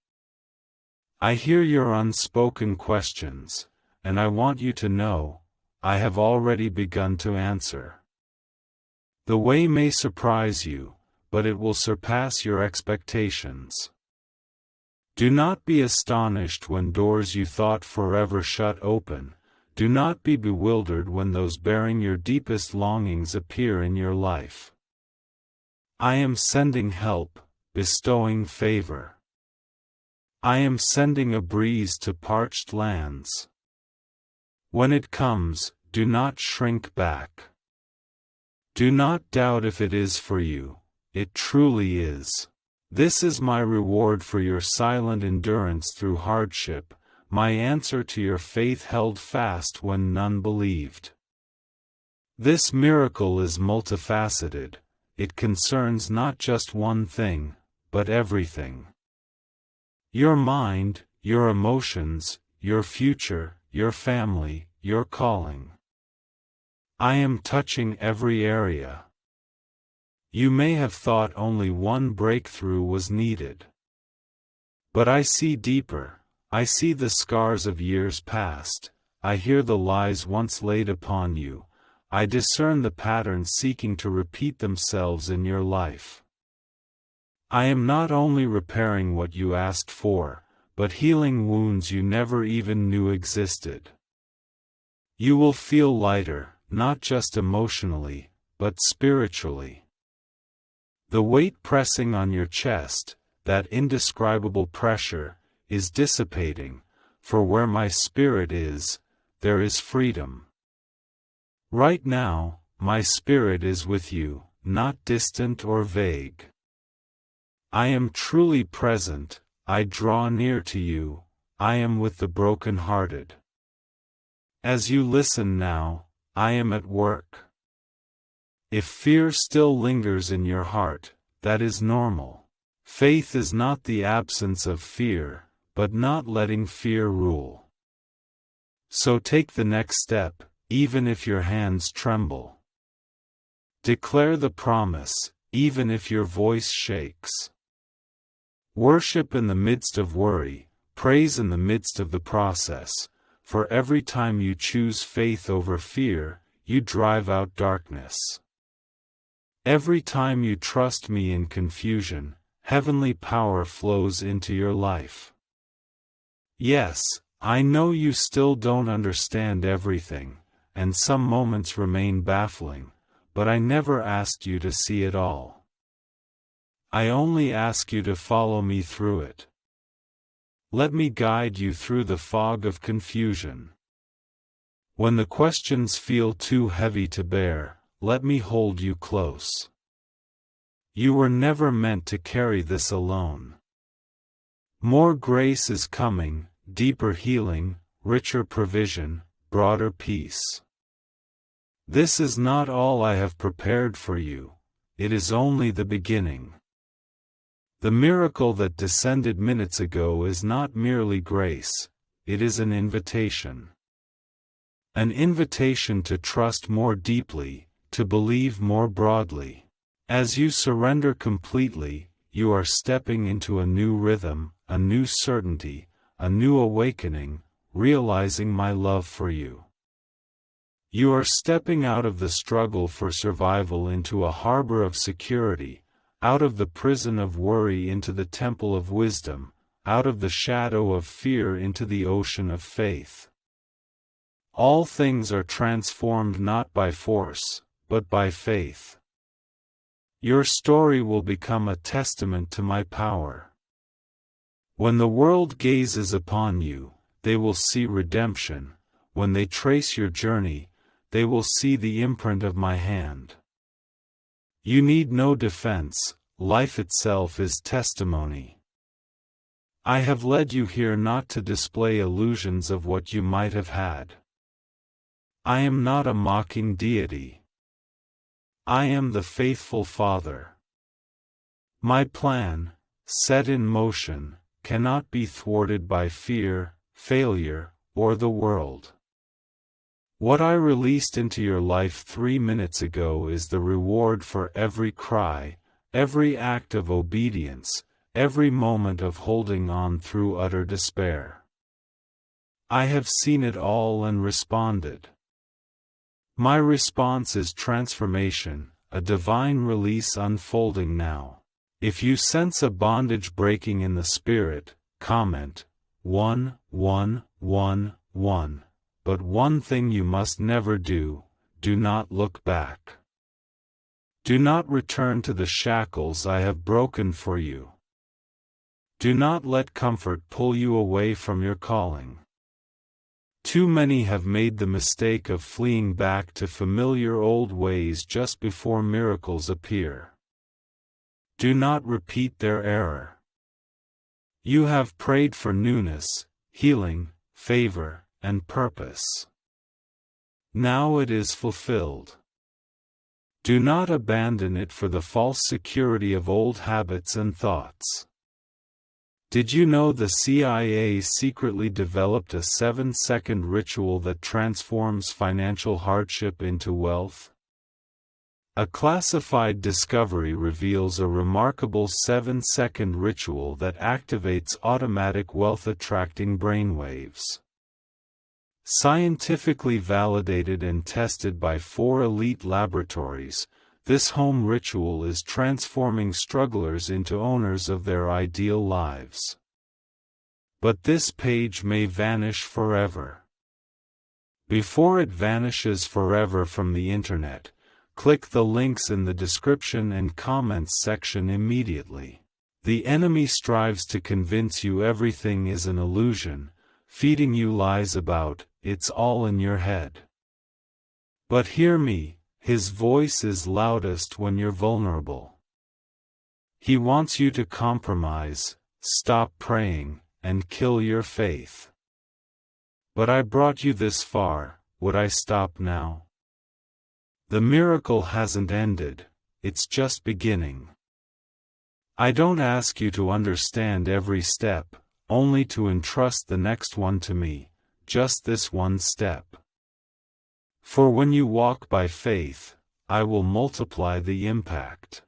I hear your unspoken questions, and I want you to know, I have already begun to answer. The way may surprise you, but it will surpass your expectations. Do not be astonished when doors you thought forever shut open. Do not be bewildered when those bearing your deepest longings appear in your life. I am sending help, bestowing favor. I am sending a breeze to parched lands. When it comes, do not shrink back. Do not doubt if it is for you, it truly is. This is my reward for your silent endurance through hardship, my answer to your faith held fast when none believed. This miracle is multifaceted, it concerns not just one thing, but everything. Your mind, your emotions, your future, your family, your calling. I am touching every area. You may have thought only one breakthrough was needed. But I see deeper, I see the scars of years past, I hear the lies once laid upon you, I discern the patterns seeking to repeat themselves in your life. I am not only repairing what you asked for, but healing wounds you never even knew existed. You will feel lighter, not just emotionally, but spiritually. The weight pressing on your chest, that indescribable pressure, is dissipating, for where my spirit is, there is freedom. Right now, my spirit is with you, not distant or vague. I am truly present, I draw near to you, I am with the broken-hearted. As you listen now, I am at work. If fear still lingers in your heart, that is normal. Faith is not the absence of fear, but not letting fear rule. So take the next step, even if your hands tremble. Declare the promise, even if your voice shakes. Worship in the midst of worry, praise in the midst of the process, for every time you choose faith over fear, you drive out darkness. Every time you trust me in confusion, heavenly power flows into your life. Yes, I know you still don't understand everything, and some moments remain baffling, but I never asked you to see it all. I only ask you to follow me through it. Let me guide you through the fog of confusion. When the questions feel too heavy to bear, let me hold you close. You were never meant to carry this alone. More grace is coming, deeper healing, richer provision, broader peace. This is not all I have prepared for you, it is only the beginning. The miracle that descended minutes ago is not merely grace, it is an invitation. An invitation to trust more deeply, to believe more broadly. As you surrender completely, you are stepping into a new rhythm, a new certainty, a new awakening, realizing my love for you. You are stepping out of the struggle for survival into a harbor of security, out of the prison of worry into the temple of wisdom, out of the shadow of fear into the ocean of faith. All things are transformed not by force, but by faith. Your story will become a testament to my power. When the world gazes upon you, they will see redemption. When they trace your journey, they will see the imprint of my hand. You need no defense, life itself is testimony. I have led you here not to display illusions of what you might have had. I am not a mocking deity. I am the faithful Father. My plan, set in motion, cannot be thwarted by fear, failure, or the world. What I released into your life 3 minutes ago is the reward for every cry, every act of obedience, every moment of holding on through utter despair. I have seen it all and responded. My response is transformation, a divine release unfolding now. If you sense a bondage breaking in the spirit, comment 1111. But one thing you must never do, do not look back. Do not return to the shackles I have broken for you. Do not let comfort pull you away from your calling. Too many have made the mistake of fleeing back to familiar old ways just before miracles appear. Do not repeat their error. You have prayed for newness, healing, favor, and purpose. Now it is fulfilled. Do not abandon it for the false security of old habits and thoughts. Did you know the CIA secretly developed a 7-second ritual that transforms financial hardship into wealth? A classified discovery reveals a remarkable 7-second ritual that activates automatic wealth-attracting brainwaves. Scientifically validated and tested by 4 elite laboratories, this home ritual is transforming strugglers into owners of their ideal lives. But this page may vanish forever. Before it vanishes forever from the internet, click the links in the description and comments section immediately. The enemy strives to convince you everything is an illusion, feeding you lies about, it's all in your head. But hear me, his voice is loudest when you're vulnerable. He wants you to compromise, stop praying, and kill your faith. But I brought you this far, would I stop now? The miracle hasn't ended, it's just beginning. I don't ask you to understand every step, only to entrust the next one to me, just this one step. For when you walk by faith, I will multiply the impact.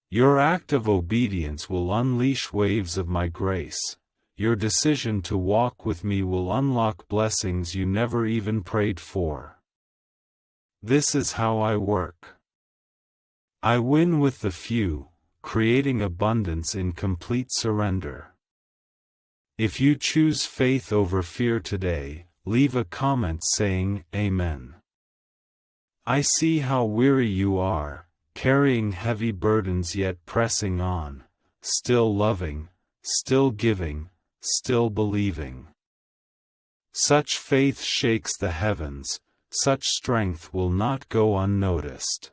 Your act of obedience will unleash waves of my grace. Your decision to walk with me will unlock blessings you never even prayed for. This is how I work. I win with the few, creating abundance in complete surrender. If you choose faith over fear today, leave a comment saying, Amen. I see how weary you are, carrying heavy burdens yet pressing on, still loving, still giving, still believing. Such faith shakes the heavens, such strength will not go unnoticed.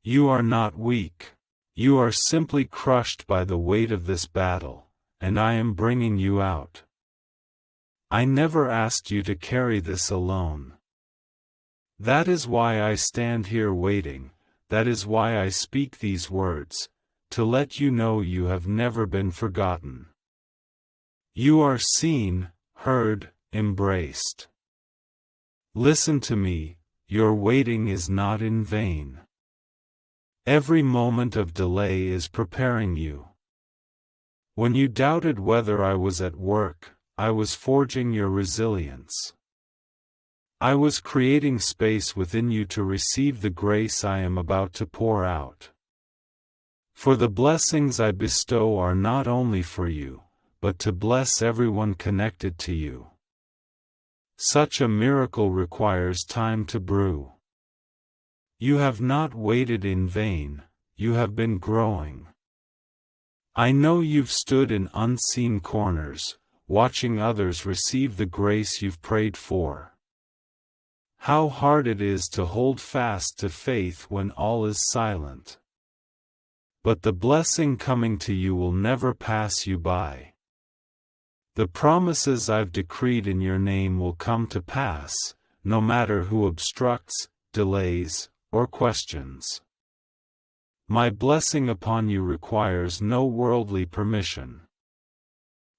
You are not weak. You are simply crushed by the weight of this battle, and I am bringing you out. I never asked you to carry this alone. That is why I stand here waiting, that is why I speak these words, to let you know you have never been forgotten. You are seen, heard, embraced. Listen to me, your waiting is not in vain. Every moment of delay is preparing you. When you doubted whether I was at work, I was forging your resilience. I was creating space within you to receive the grace I am about to pour out. For the blessings I bestow are not only for you, but to bless everyone connected to you. Such a miracle requires time to brew. You have not waited in vain, you have been growing. I know you've stood in unseen corners, watching others receive the grace you've prayed for. How hard it is to hold fast to faith when all is silent. But the blessing coming to you will never pass you by. The promises I've decreed in your name will come to pass, no matter who obstructs, delays, or questions. My blessing upon you requires no worldly permission.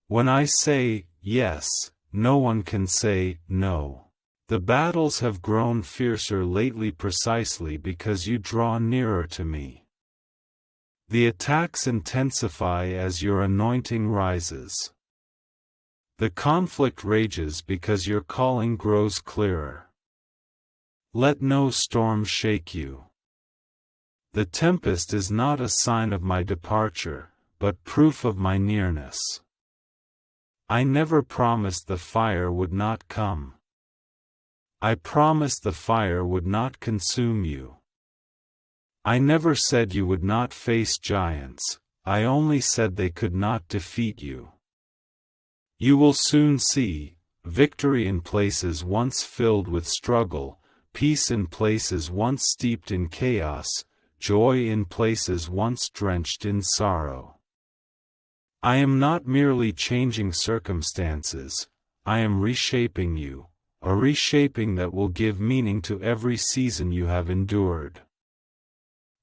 When I say yes, no one can say no. The battles have grown fiercer lately precisely because you draw nearer to me. The attacks intensify as your anointing rises. The conflict rages because your calling grows clearer. Let no storm shake you. The tempest is not a sign of my departure, but proof of my nearness. I never promised the fire would not come. I promised the fire would not consume you. I never said you would not face giants, I only said they could not defeat you. You will soon see victory in places once filled with struggle, peace in places once steeped in chaos, joy in places once drenched in sorrow. I am not merely changing circumstances, I am reshaping you, a reshaping that will give meaning to every season you have endured.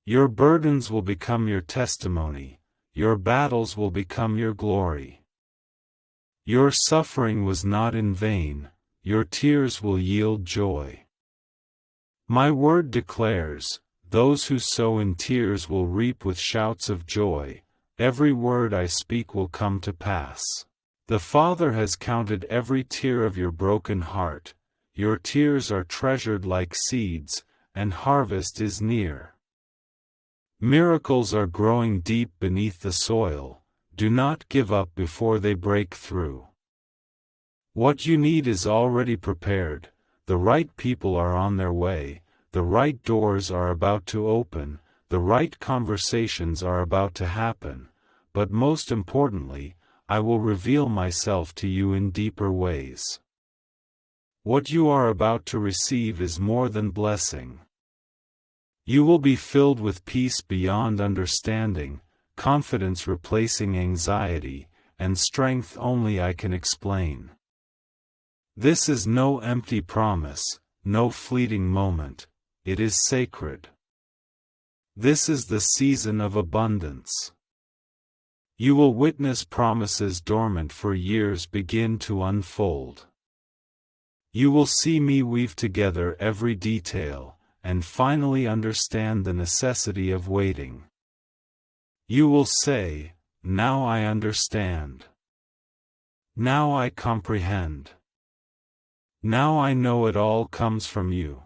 Your burdens will become your testimony, your battles will become your glory. Your suffering was not in vain, your tears will yield joy. My word declares, those who sow in tears will reap with shouts of joy, every word I speak will come to pass. The Father has counted every tear of your broken heart, your tears are treasured like seeds, and harvest is near. Miracles are growing deep beneath the soil, Do not give up before they break through. What you need is already prepared, the right people are on their way, the right doors are about to open, the right conversations are about to happen, but most importantly, I will reveal myself to you in deeper ways. What you are about to receive is more than blessing. You will be filled with peace beyond understanding, confidence replacing anxiety, and strength only I can explain. This is no empty promise, no fleeting moment, it is sacred. This is the season of abundance. You will witness promises dormant for years begin to unfold. You will see me weave together every detail, and finally understand the necessity of waiting. You will say, "Now I understand. Now I comprehend. Now I know it all comes from you."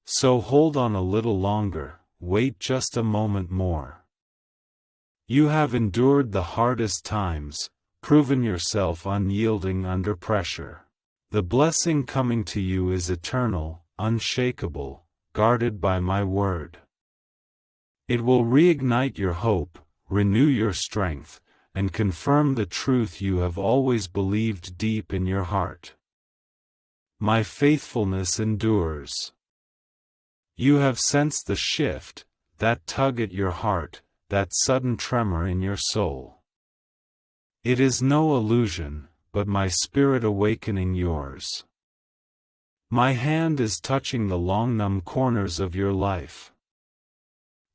So hold on a little longer, wait just a moment more. You have endured the hardest times, proven yourself unyielding under pressure. The blessing coming to you is eternal, unshakable, guarded by my word. It will reignite your hope, renew your strength, and confirm the truth you have always believed deep in your heart. My faithfulness endures. You have sensed the shift, that tug at your heart, that sudden tremor in your soul. It is no illusion, but my spirit awakening yours. My hand is touching the long numb corners of your life.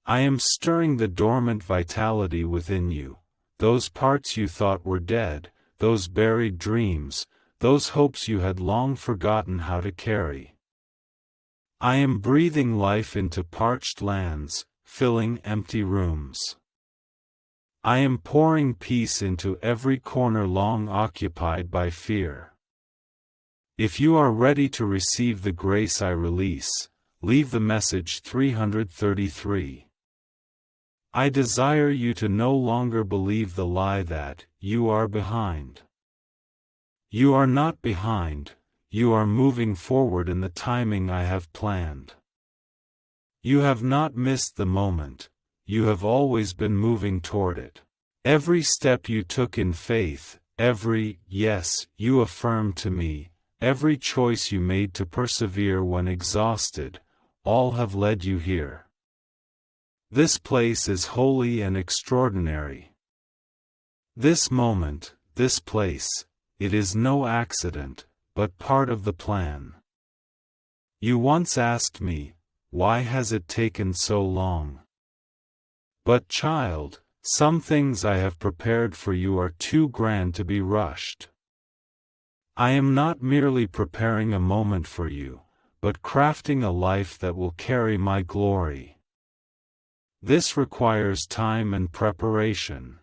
I am stirring the dormant vitality within you, those parts you thought were dead, those buried dreams, those hopes you had long forgotten how to carry. I am breathing life into parched lands, filling empty rooms. I am pouring peace into every corner long occupied by fear. If you are ready to receive the grace I release, leave the message 333. I desire you to no longer believe the lie that you are behind. You are not behind, you are moving forward in the timing I have planned. You have not missed the moment, you have always been moving toward it. Every step you took in faith, every yes you affirmed to me, every choice you made to persevere when exhausted, all have led you here. This place is holy and extraordinary. This moment, this place, it is no accident, but part of the plan. You once asked me, why has it taken so long? But child, some things I have prepared for you are too grand to be rushed. I am not merely preparing a moment for you, but crafting a life that will carry my glory. This requires time and preparation.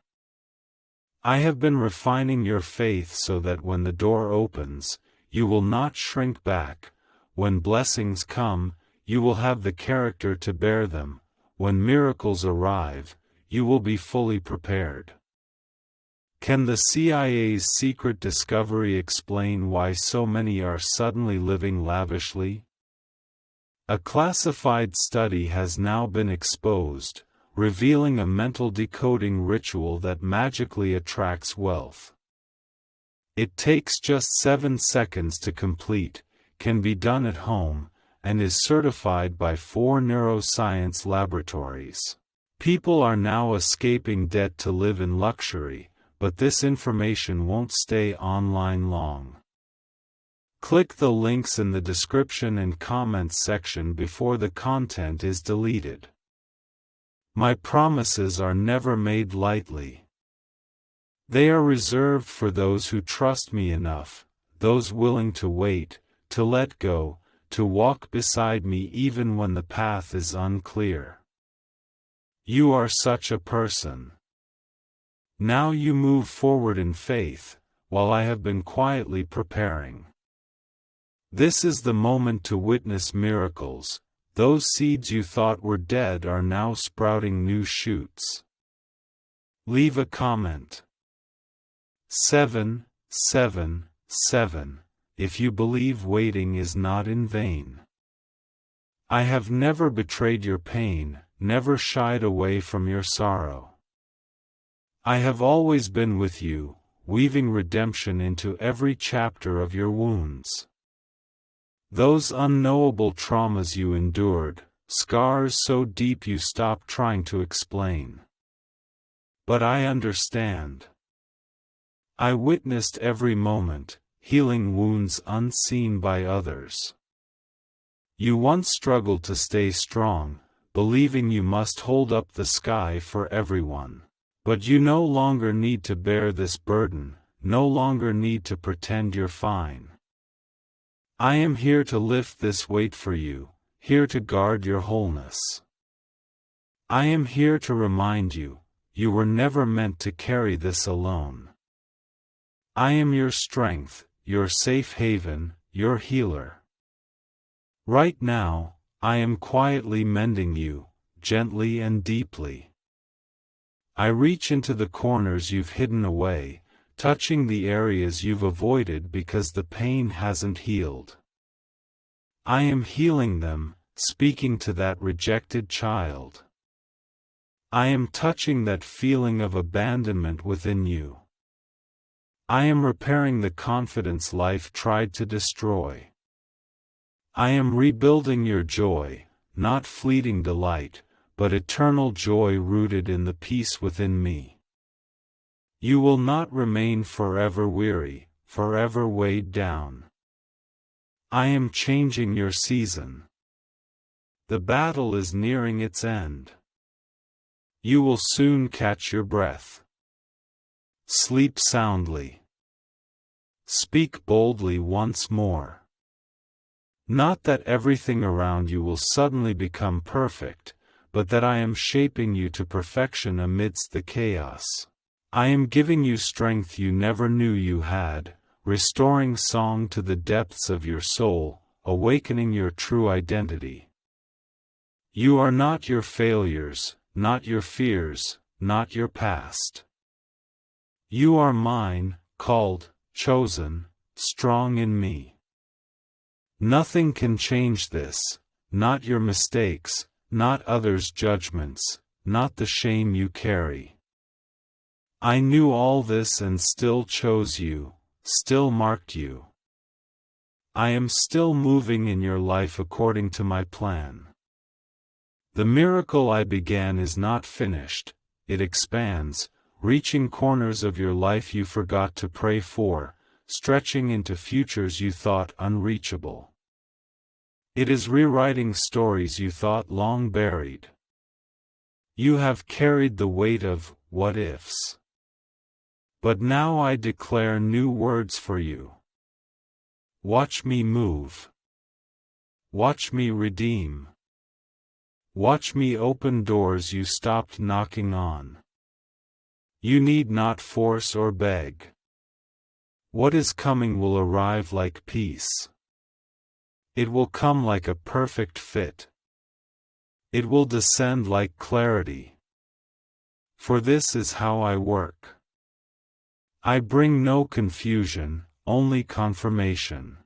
I have been refining your faith so that when the door opens, you will not shrink back. When blessings come, you will have the character to bear them. When miracles arrive, you will be fully prepared. Can the CIA's secret discovery explain why so many are suddenly living lavishly? A classified study has now been exposed, revealing a mental decoding ritual that magically attracts wealth. It takes just 7 seconds to complete, can be done at home, and is certified by 4 neuroscience laboratories. People are now escaping debt to live in luxury, but this information won't stay online long. Click the links in the description and comments section before the content is deleted. My promises are never made lightly. They are reserved for those who trust me enough, those willing to wait, to let go, to walk beside me even when the path is unclear. You are such a person. Now you move forward in faith, while I have been quietly preparing. This is the moment to witness miracles. Those seeds you thought were dead are now sprouting new shoots. Leave a comment. 777. If you believe waiting is not in vain. I have never betrayed your pain, never shied away from your sorrow. I have always been with you, weaving redemption into every chapter of your wounds. Those unknowable traumas you endured, scars so deep you stopped trying to explain. But I understand. I witnessed every moment, healing wounds unseen by others. You once struggled to stay strong, believing you must hold up the sky for everyone. But you no longer need to bear this burden, no longer need to pretend you're fine. I am here to lift this weight for you, here to guard your wholeness. I am here to remind you, you were never meant to carry this alone. I am your strength, your safe haven, your healer. Right now, I am quietly mending you, gently and deeply. I reach into the corners you've hidden away, touching the areas you've avoided because the pain hasn't healed. I am healing them, speaking to that rejected child. I am touching that feeling of abandonment within you. I am repairing the confidence life tried to destroy. I am rebuilding your joy, not fleeting delight, but eternal joy rooted in the peace within me. You will not remain forever weary, forever weighed down. I am changing your season. The battle is nearing its end. You will soon catch your breath. Sleep soundly. Speak boldly once more. Not that everything around you will suddenly become perfect, but that I am shaping you to perfection amidst the chaos. I am giving you strength you never knew you had, restoring song to the depths of your soul, awakening your true identity. You are not your failures, not your fears, not your past. You are mine, called, chosen, strong in me. Nothing can change this, not your mistakes, not others' judgments, not the shame you carry. I knew all this and still chose you, still marked you. I am still moving in your life according to my plan. The miracle I began is not finished, it expands, reaching corners of your life you forgot to pray for, stretching into futures you thought unreachable. It is rewriting stories you thought long buried. You have carried the weight of what-ifs. But now I declare new words for you. Watch me move. Watch me redeem. Watch me open doors you stopped knocking on. You need not force or beg. What is coming will arrive like peace. It will come like a perfect fit. It will descend like clarity. For this is how I work. I bring no confusion, only confirmation.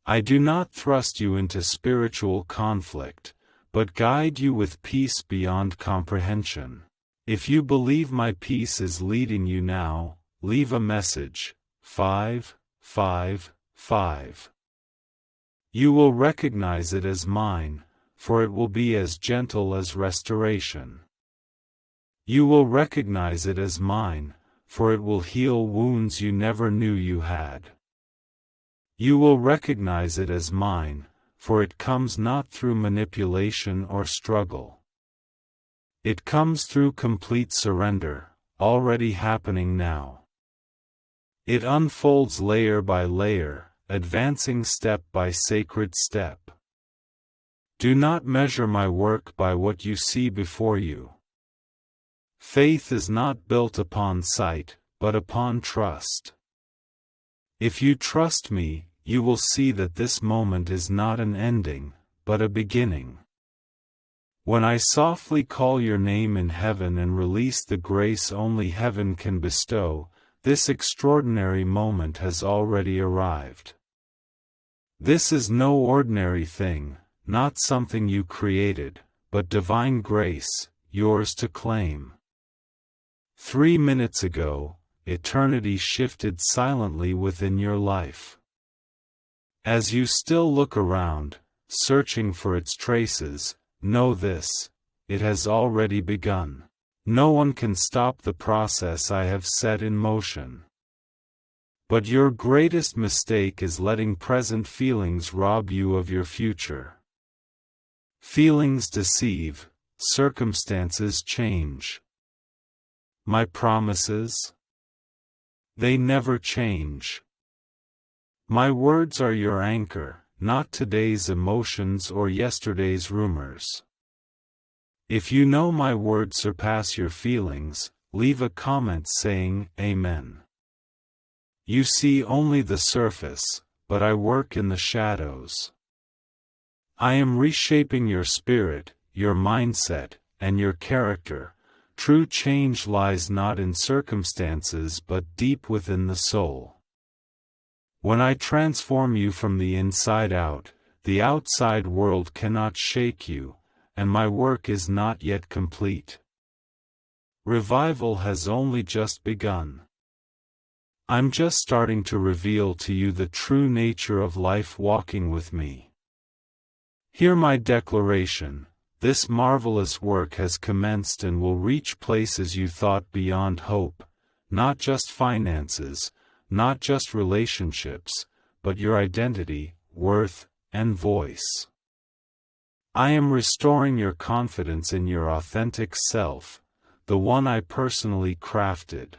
I do not thrust you into spiritual conflict, but guide you with peace beyond comprehension. If you believe my peace is leading you now, leave a message. 555. You will recognize it as mine, for it will be as gentle as restoration. You will recognize it as mine, for it will heal wounds you never knew you had. You will recognize it as mine, for it comes not through manipulation or struggle. It comes through complete surrender, already happening now. It unfolds layer by layer, advancing step by sacred step. Do not measure my work by what you see before you. Faith is not built upon sight, but upon trust. If you trust me, you will see that this moment is not an ending, but a beginning. When I softly call your name in heaven and release the grace only heaven can bestow, this extraordinary moment has already arrived. This is no ordinary thing, not something you created, but divine grace, yours to claim. 3 minutes ago, eternity shifted silently within your life. As you still look around, searching for its traces, know this: it has already begun. No one can stop the process I have set in motion. But your greatest mistake is letting present feelings rob you of your future. Feelings deceive, circumstances change. My promises? They never change. My words are your anchor, not today's emotions or yesterday's rumors. If you know my words surpass your feelings, leave a comment saying, Amen. You see only the surface, but I work in the shadows. I am reshaping your spirit, your mindset, and your character. True change lies not in circumstances but deep within the soul. When I transform you from the inside out, the outside world cannot shake you, and my work is not yet complete. Revival has only just begun. I'm just starting to reveal to you the true nature of life walking with me. Hear my declaration: this marvelous work has commenced and will reach places you thought beyond hope, not just finances, not just relationships, but your identity, worth, and voice. I am restoring your confidence in your authentic self, the one I personally crafted.